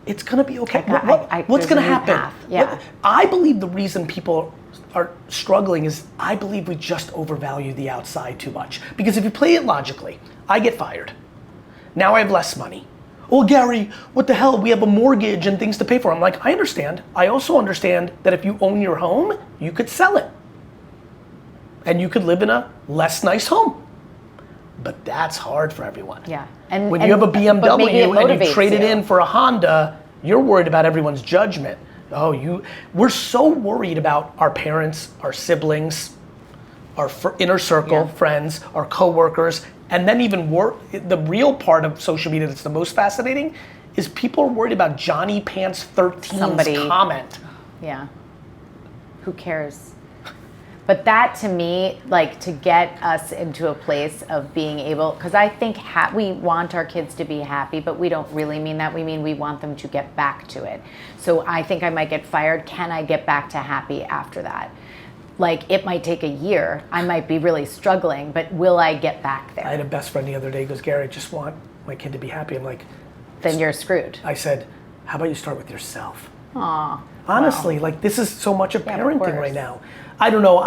it's gonna be okay. What's gonna happen?
Yeah.
I believe the reason people are struggling is I believe we just overvalue the outside too much. Because if you play it logically, I get fired. Now I have less money. Oh, Gary, what the hell? We have a mortgage and things to pay for. I'm like, I understand. I also understand that if you own your home, you could sell it. And you could live in a less nice home. But that's hard for everyone.
Yeah.
When you have a BMW and you trade it
you.
in for a Honda, you're worried about everyone's judgment. We're so worried about our parents, our siblings, our inner circle, friends, our coworkers, and then even the real part of social media that's the most fascinating is people are worried about Johnny Pants 13's comment.
Yeah. Who cares? But that to me, like to get us into a place of being able, because I think we want our kids to be happy, but we don't really mean that. We mean we want them to get back to it. So I think I might get fired. Can I get back to happy after that? Like it might take a year. I might be really struggling, but will I get back there?
I had a best friend the other day who goes, Gary, I just want my kid to be happy. I'm like,
then you're screwed.
I said, how about you start with yourself?
Aw.
Honestly,
wow.
Like this is so much of parenting
course.
right now. I don't know,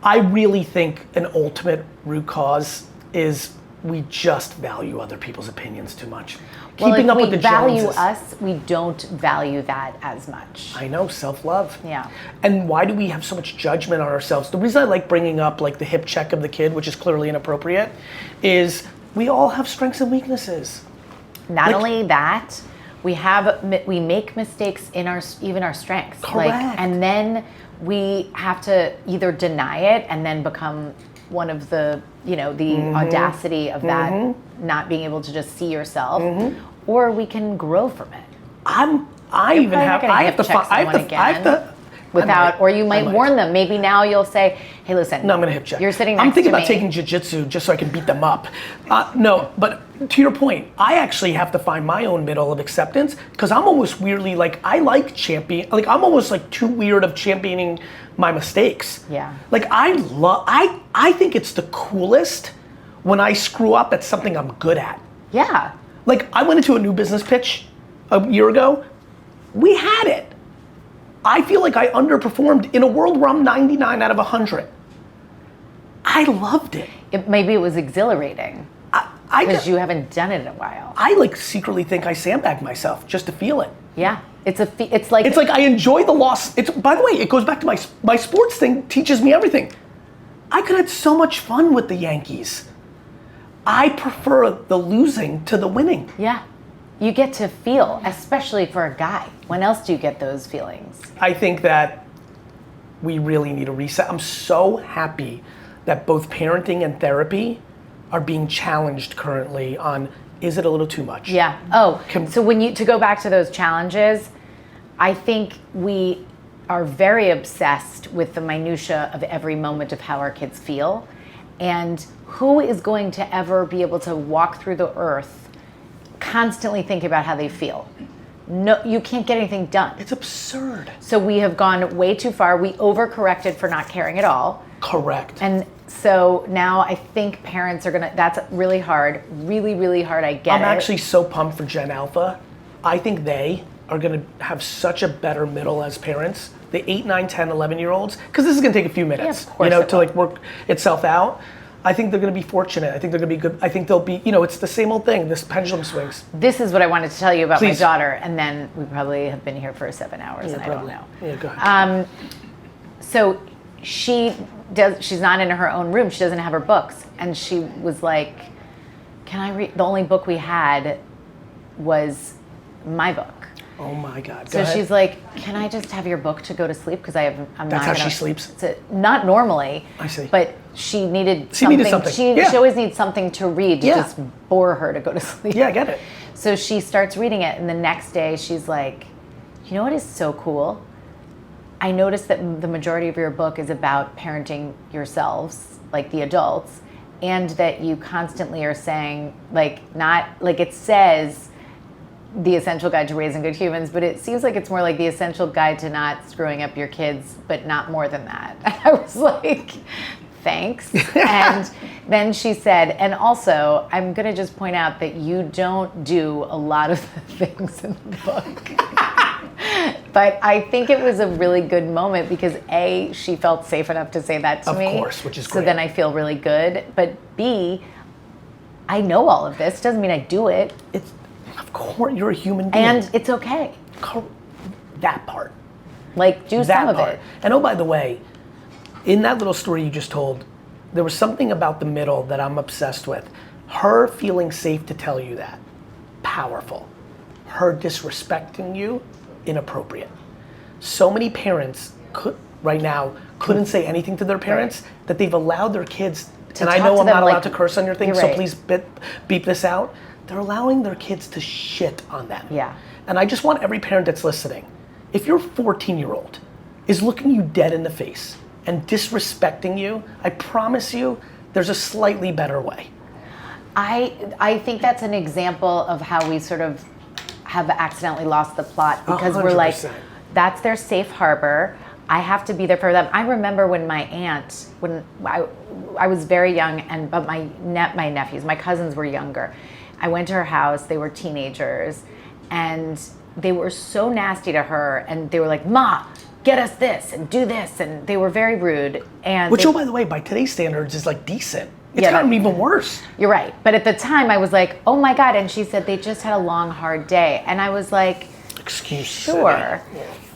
I really think an ultimate root cause is we just value other people's opinions too much.
Well,
Keeping up with the
we value
Joneses.
us, we don't value that as much.
I know, self-love.
Yeah.
And why do we have so much judgment on ourselves? The reason I like bringing up like the hip check of the kid, which is clearly inappropriate, is we all have strengths and weaknesses.
Not only that, we make mistakes in even our strengths.
Correct.
And then we have to either deny it and then become one of the, the audacity of that, not being able to just see yourself, or we can grow from it.
I have to
without, or you might warn them. Maybe now you'll say, hey, listen.
No, I'm gonna hip check.
You're sitting next to me.
I'm thinking about taking jiu-jitsu just so I can beat them up. No, but to your point, I actually have to find my own middle of acceptance because I'm almost weirdly like, I like champion, like I'm almost like too weird of championing my mistakes.
Yeah.
Like I think it's the coolest when I screw up at something I'm good at.
Yeah.
Like I went into a new business pitch a year ago. We had it. I feel like I underperformed in a world where I'm 99 out of 100. I loved it.
Maybe it was exhilarating because you haven't done it in a while.
I like secretly think I sandbagged myself just to feel it.
Yeah, it's like
I enjoy the loss. By the way, it goes back to my sports thing teaches me everything. I could have had so much fun with the Yankees. I prefer the losing to the winning.
Yeah. You get to feel, especially for a guy. When else do you get those feelings?
I think that we really need a reset. I'm so happy that both parenting and therapy are being challenged currently on, is it a little too much?
Yeah. Oh, so to go back to those challenges, I think we are very obsessed with the minutia of every moment of how our kids feel. And who is going to ever be able to walk through the earth constantly thinking about how they feel? No, you can't get anything done.
It's absurd.
So we have gone way too far. We overcorrected for not caring at all.
Correct.
And so now I think parents are that's really hard, really, really hard. I get it.
I'm actually so pumped for Gen Alpha. I think they are gonna have such a better middle as parents. The 8, 9, 10, 11-year-olds, because this is gonna take a few minutes,
of course
to like work itself out. I think they're gonna be fortunate. I think they're gonna be good. I think they'll be, it's the same old thing, this pendulum swings.
This is what I wanted to tell you about
Please.
my daughter, and then we probably have been here for 7 hours, and
probably.
I don't know.
Yeah, go ahead.
So she's not in her own room. She doesn't have her books. And she was like, can I read? The only book we had was my book.
Oh my God.
So she's like, can I just have your book to go to sleep? Because I'm
That's
not
how
gonna,
she sleeps?
Not normally.
I see.
But she needed
She
something.
needed something.
She always needs something to read to
Yeah.
just bore her to go to sleep.
Yeah, I get it.
So she starts reading it, and the next day she's like, you know what is so cool? I noticed that the majority of your book is about parenting yourselves, like the adults, and that you constantly are saying, it says the essential guide to raising good humans, but it seems like it's more like the essential guide to not screwing up your kids, but not more than that. And I was like, thanks. And then she said, and also, I'm going to just point out that you don't do a lot of the things in the book. But I think it was a really good moment because A, she felt safe enough to say that to me.
Of course, which is
so
great.
then I feel really good. But B, I know all of this. Doesn't mean I do it.
Of course, you're a human being.
And it's okay.
That part.
Like, do some of it.
And oh, by the way, in that little story you just told, there was something about the middle that I'm obsessed with. Her feeling safe to tell you that. Powerful. Her disrespecting you, inappropriate. So many parents right now couldn't say anything to their parents that they've allowed their kids, and I know I'm not allowed to curse on your thing, so please beep this out. They're allowing their kids to shit on them.
Yeah.
And I just want every parent that's listening, if your 14-year-old is looking you dead in the face and disrespecting you, I promise you, there's a slightly better way.
I think that's an example of how we sort of have accidentally lost the plot because
100%.
we're like, that's their safe harbor. I have to be there for them. I remember when my aunt, when I was very young, but my nephews, my cousins were younger. I went to her house, they were teenagers, and they were so nasty to her, and they were like, Ma, get us this, and do this, and they were very rude. And
Which, by the way, by today's standards is like decent. It's gotten even worse.
You're right. But at the time, I was like, oh my God, and she said, they just had a long, hard day. And I was like,
excuse
sure.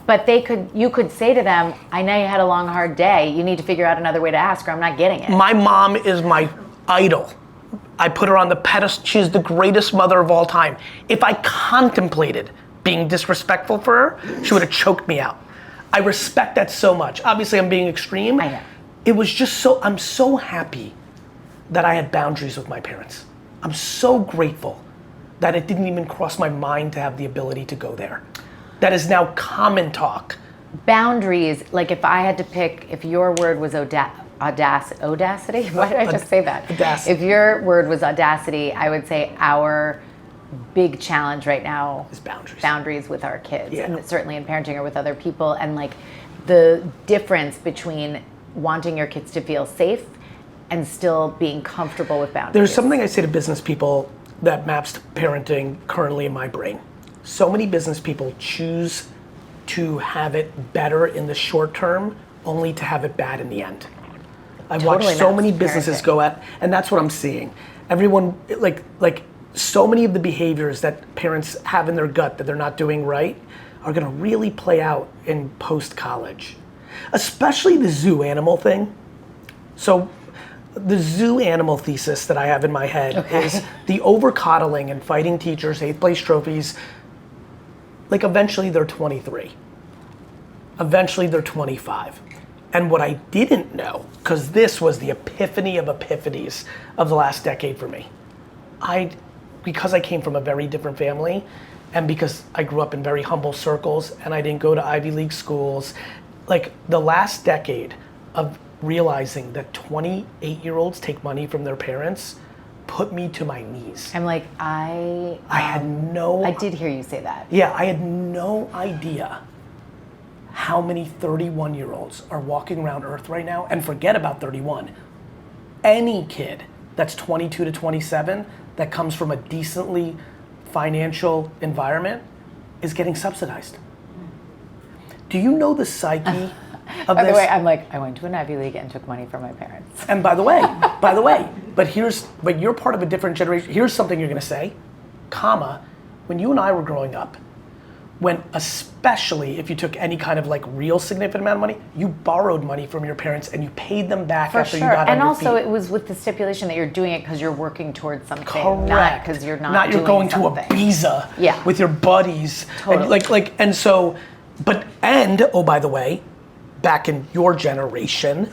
But you could say to them, I know you had a long, hard day. You need to figure out another way to ask her. I'm not getting it.
My mom is my idol. I put her on the pedestal. She's the greatest mother of all time. If I contemplated being disrespectful for her, she would have choked me out. I respect that so much. Obviously, I'm being extreme.
I know.
It was just I'm so happy that I had boundaries with my parents. I'm so grateful that it didn't even cross my mind to have the ability to go there. That is now common talk.
Boundaries, like if I had to pick, if your word was audacity? Why did I just say that?
Audacity.
If your word was audacity, I would say our big challenge right now
is boundaries.
Boundaries with our kids,
Yeah.
and certainly in parenting or with other people, and like the difference between wanting your kids to feel safe and still being comfortable with boundaries.
There's something I say to business people that maps to parenting currently in my brain. So many business people choose to have it better in the short term, only to have it bad in the end. I've watched so many businesses go at, and that's what I'm seeing. Everyone, like so many of the behaviors that parents have in their gut that they're not doing right are gonna really play out in post-college. Especially the zoo animal thing. So the zoo animal thesis that I have in my head is the over-coddling and fighting teachers, 8th place trophies, like eventually they're 23. Eventually they're 25. And what I didn't know, because this was the epiphany of epiphanies of the last decade for me, because I came from a very different family, and because I grew up in very humble circles, and I didn't go to Ivy League schools, like the last decade of realizing that 28-year-olds take money from their parents put me to my knees.
I'm like,
I had no...
I did hear you say that.
Yeah, I had no idea how many 31-year-olds are walking around Earth right now, and forget about 31. Any kid that's 22 to 27 that comes from a decently financial environment is getting subsidized. Do you know the psyche of this?
By the way, I'm like, I went to an Ivy League and took money from my parents.
And by the way, but you're part of a different generation. Here's something you're gonna say, comma, when you and I were growing up, when especially if you took any kind of like real significant amount of money, you borrowed money from your parents and you paid them back after you got on your feet.
And also it was with the stipulation that you're doing it because you're working towards something,
Correct.
not because you're not
you're
doing
going
something.
to Ibiza
Yeah.
with your buddies.
Totally.
And oh, by the way, back in your generation,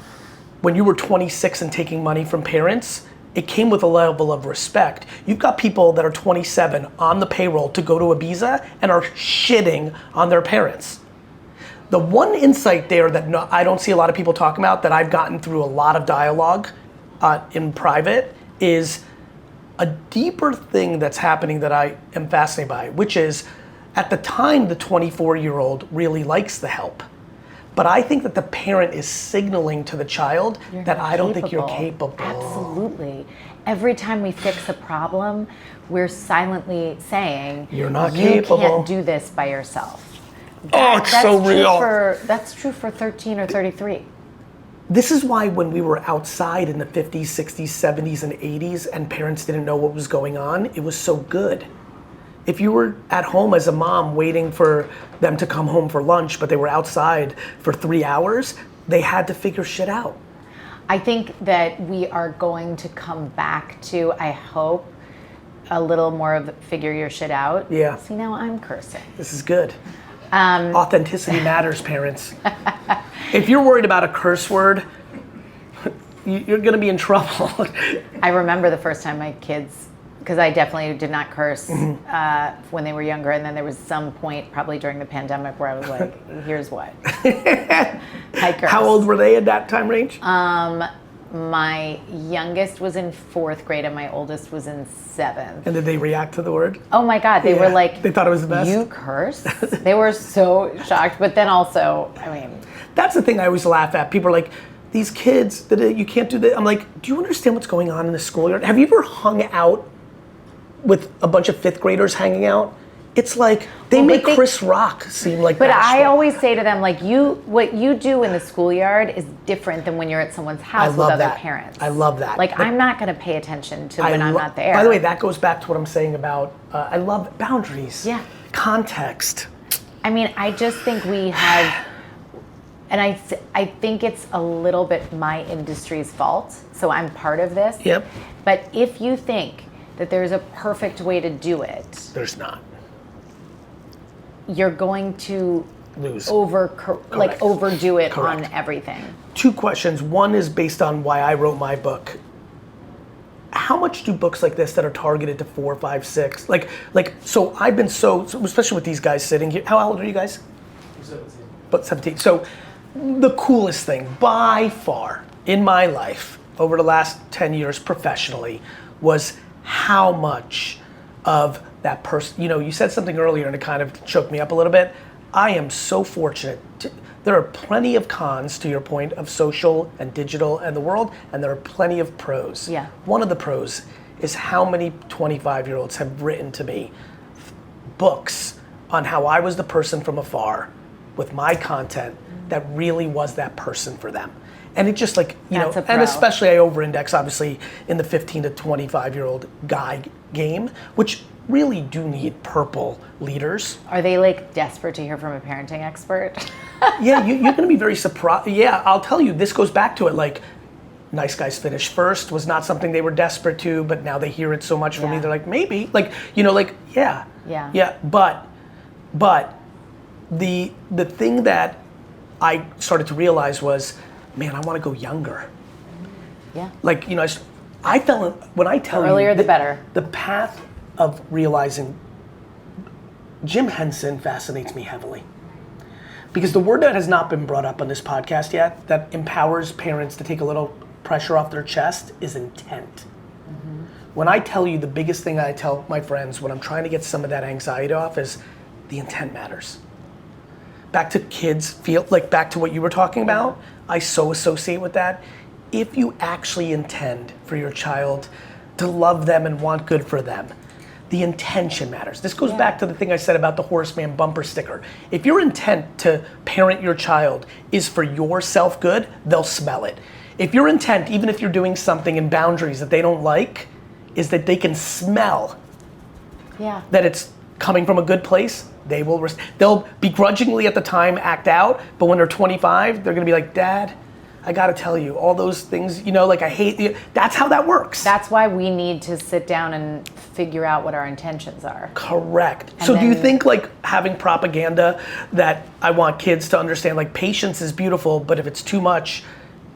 when you were 26 and taking money from parents, it came with a level of respect. You've got people that are 27 on the payroll to go to Ibiza and are shitting on their parents. The one insight there that I don't see a lot of people talking about, that I've gotten through a lot of dialogue in private, is a deeper thing that's happening that I am fascinated by, which is at the time the 24-year-old really likes the help. But I think that the parent is signaling to the child that I don't think you're capable.
Absolutely. Every time we fix a problem, we're silently saying,
you're not capable.
You can't do this by yourself.
It's so real.
That's true for 13 or 33.
This is why when we were outside in the 50s, 60s, 70s, and 80s and parents didn't know what was going on, it was so good. If you were at home as a mom waiting for them to come home for lunch, but they were outside for 3 hours, they had to figure shit out.
I think that we are going to come back to, I hope, a little more of figure your shit out.
Yeah.
See, now I'm cursing.
This is good. Authenticity matters, parents. If you're worried about a curse word, you're gonna be in trouble.
I remember the first time my kids, because I definitely did not curse when they were younger, and then there was some point, probably during the pandemic, where I was like, here's what. I cursed.
How old were they at that time range?
My youngest was in 4th grade and my oldest was in 7th.
And did they react to the word?
Oh my God, they were like,
they thought it was the best?
You curse? They were so shocked, but then also, I mean.
That's the thing I always laugh at. People are like, these kids, you can't do that. I'm like, do you understand what's going on in the schoolyard? Have you ever hung out with a bunch of 5th graders hanging out? It's like, they make Chris Rock seem like
But
bashful.
I always say to them, like, what you do in the schoolyard is different than when you're at someone's house with other parents.
I love that.
Like, I'm not gonna pay attention to when I'm not there.
By the way, that goes back to what I'm saying about, I love boundaries.
Yeah.
Context.
I mean, I just think we have, and I think it's a little bit my industry's fault, so I'm part of this.
Yep.
But if you think that there's a perfect way to do it,
there's not.
You're going to
lose.
Overdo it
Correct.
on everything.
2 questions. One is based on why I wrote my book. How much do books like this that are targeted to 4, 5, 6, so I've been so especially with these guys sitting here. How old are you guys?
17.
But 17. So the coolest thing by far in my life over the last 10 years professionally was how much of that person, you said something earlier and it kind of choked me up a little bit. I am so fortunate. There are plenty of cons, to your point, of social and digital and the world, and there are plenty of pros.
Yeah.
One of the pros is how many 25-year-olds have written to me books on how I was the person from afar with my content that really was that person for them. And it just and especially I over-index obviously in the 15 to 25-year-old guy game, which really do need purple leaders.
Are they desperate to hear from a parenting expert?
Yeah, you're gonna be very surprised. Yeah, I'll tell you, this goes back to it, Nice Guys Finish First was not something they were desperate to, but now they hear it so much from me, they're like, maybe, yeah.
Yeah.
Yeah, but the thing that I started to realize was, man, I wanna go younger.
Yeah.
I fell in, when I tell you.
The earlier the better.
The path of realizing, Jim Henson fascinates me heavily. Because the word that has not been brought up on this podcast yet, that empowers parents to take a little pressure off their chest, is intent. Mm-hmm. When I tell you the biggest thing I tell my friends when I'm trying to get some of that anxiety off is the intent matters. back to kids, back to what you were talking about, I so associate with that. If you actually intend for your child to love them and want good for them, the intention matters. This goes back to the thing I said about the Horseman bumper sticker. If your intent to parent your child is for your self-good, they'll smell it. If your intent, even if you're doing something in boundaries that they don't like, is that they can smell that it's coming from a good place, they'll begrudgingly at the time act out, but when they're 25, they're gonna be like, Dad, I gotta tell you, all those things, I hate you. That's how that works.
That's why we need to sit down and figure out what our intentions are.
Correct. So do you think having propaganda that I want kids to understand, patience is beautiful, but if it's too much,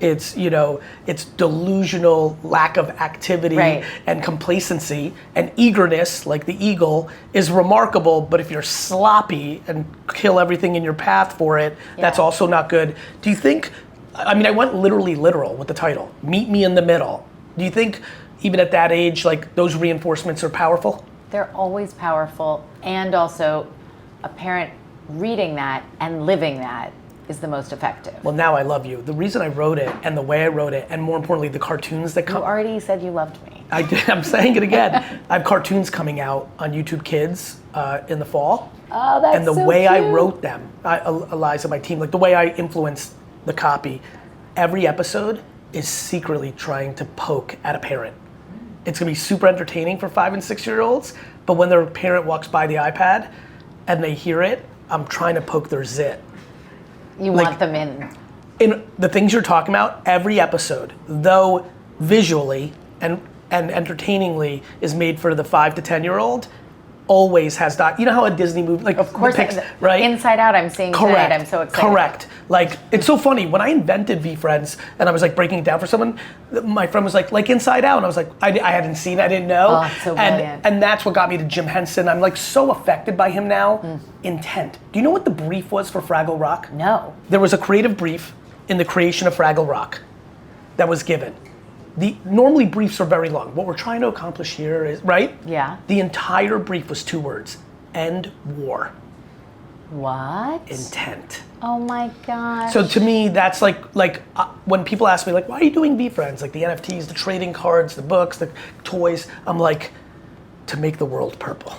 it's it's delusional lack of activity and complacency, and eagerness like the eagle is remarkable, but if you're sloppy and kill everything in your path for it, that's also not good. Do you think, I went literal with the title, Meet Me in the Middle. Do you think even at that age, those reinforcements are powerful?
They're always powerful, and also a parent reading that and living that is the most effective.
Well, now I love you. The reason I wrote it and the way I wrote it, and more importantly, the cartoons that come.
You already said you loved me.
I did, I'm saying it again. I have cartoons coming out on YouTube Kids in the fall.
Oh, that's
And the
so
way
cute.
I wrote them, Aliza, my team, the way I influenced the copy, every episode is secretly trying to poke at a parent. It's gonna be super entertaining for 5 and 6 year olds, but when their parent walks by the iPad and they hear it, I'm trying to poke their zit.
You want them
In the things you're talking about, every episode, though visually and entertainingly is made for the 5 to 10 year old, always has you know how a Disney movie,
of course,
right?
Inside Out, I'm seeing tonight. I'm so excited.
Correct. It's so funny when I invented VeeFriends and I was breaking it down for someone. My friend was like Inside Out, and I was like, I hadn't seen it, I didn't know.
Oh, it's so brilliant.
And that's what got me to Jim Henson. I'm so affected by him now. Intent. Do you know what the brief was for Fraggle Rock?
No.
There was a creative brief in the creation of Fraggle Rock that was given. Normally briefs are very long. What we're trying to accomplish here is, right?
Yeah.
The entire brief was 2 words, end war.
What?
Intent.
Oh my gosh.
So to me, that's when people ask me why are you doing VeeFriends? The NFTs, the trading cards, the books, the toys. I'm to make the world purple.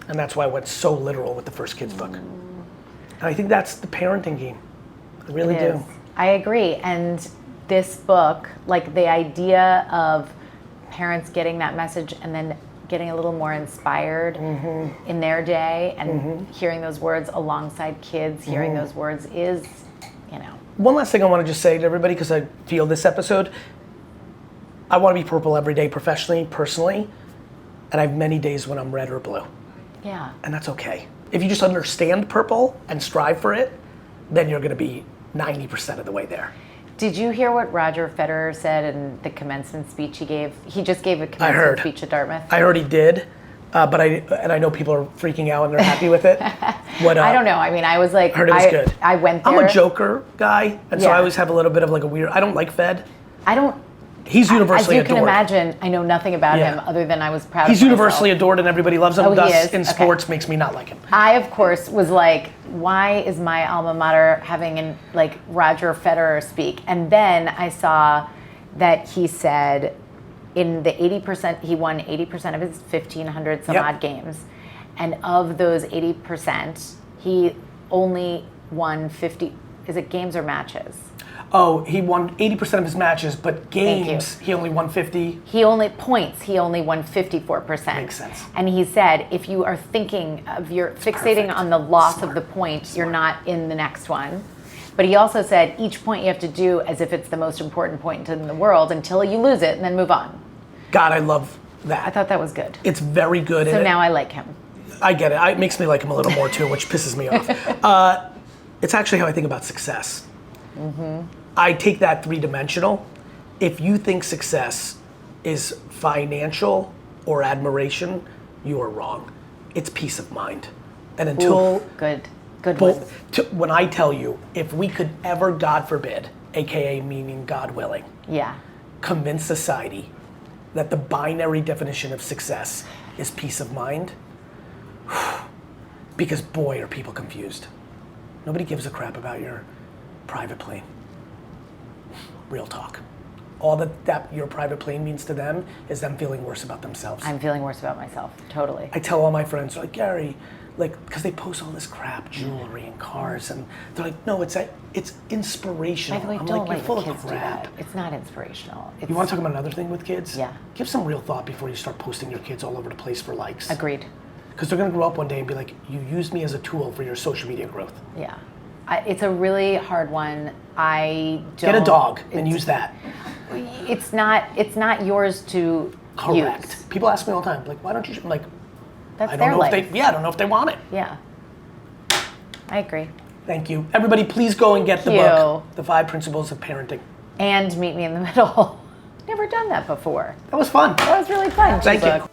And that's why I went so literal with the first kids book. And I think that's the parenting game. I really do.
I agree. And this book, the idea of parents getting that message and then getting a little more inspired in their day and hearing those words alongside kids, hearing those words is,
One last thing I want to just say to everybody, because I feel this episode, I want to be purple every day professionally, personally, and I have many days when I'm red or blue.
Yeah.
And that's okay. If you just understand purple and strive for it, then you're going to be 90% of the way there.
Did you hear what Roger Federer said in the commencement speech he gave? He just gave a commencement speech at Dartmouth.
I heard he did, but I know people are freaking out and they're happy with it.
I don't know. I was like,
heard it was good.
I went there.
I'm a joker guy, and so I always have a little bit of a weird. I don't like Fed. He's universally adored.
As you can imagine, I know nothing about him other than I was proud of
He's universally adored and everybody loves him.
Oh,
Thus,
he is?
in sports, makes me not like him.
I, of course, was like, why is my alma mater having Roger Federer speak? And then I saw that he said in the 80%, he won 80% of his 1,500 some odd games. And of those 80%, he only won 50, is it games or matches?
Oh, he won 80% of his matches, but games, he only won 50.
He only won 54%.
Makes sense.
And he said, if you are thinking of fixating on the loss of the point, you're not in the next one. But he also said, each point you have to do as if it's the most important point in the world until you lose it and then move on.
God, I love that.
I thought that was good.
It's very good.
So now I like him.
I get it. It makes me like him a little more too, which pisses me off. It's actually how I think about success. I take that 3-dimensional. If you think success is financial or admiration, you are wrong. It's peace of mind. And until
good one.
When I tell you, if we could ever, God forbid, AKA meaning God willing, convince society that the binary definition of success is peace of mind, Because boy, are people confused. Nobody gives a crap about your private plane. Real talk. All that your private plane means to them is them feeling worse about themselves.
I'm feeling worse about myself, totally.
I tell all my friends, they're like, Gary, like, because they post all this crap, jewelry and cars, and they're like, no, it's inspirational.
By the way,
I'm
don't
like,
let
you're
your
full of
kids do
crap.
that. It's not inspirational.
You want to talk about another thing with kids?
Yeah.
Give some real thought before you start posting your kids all over the place for likes.
Agreed.
Because they're going to grow up one day and be like, you used me as a tool for your social media growth.
Yeah. It's a really hard one. I don't...
Get a dog and use that.
It's not yours to
Correct.
use.
People ask me all the time, like, why don't you, I'm like,
That's
I
their
don't know
life.
if they, I don't know if they want it.
Yeah. I agree.
Thank you. Everybody, please go and get the
Thank
book,
you.
The 5 Principles of Parenting.
And meet me in the middle. Never done that before.
That was fun.
That was really fun.
Thank you.
G-Book.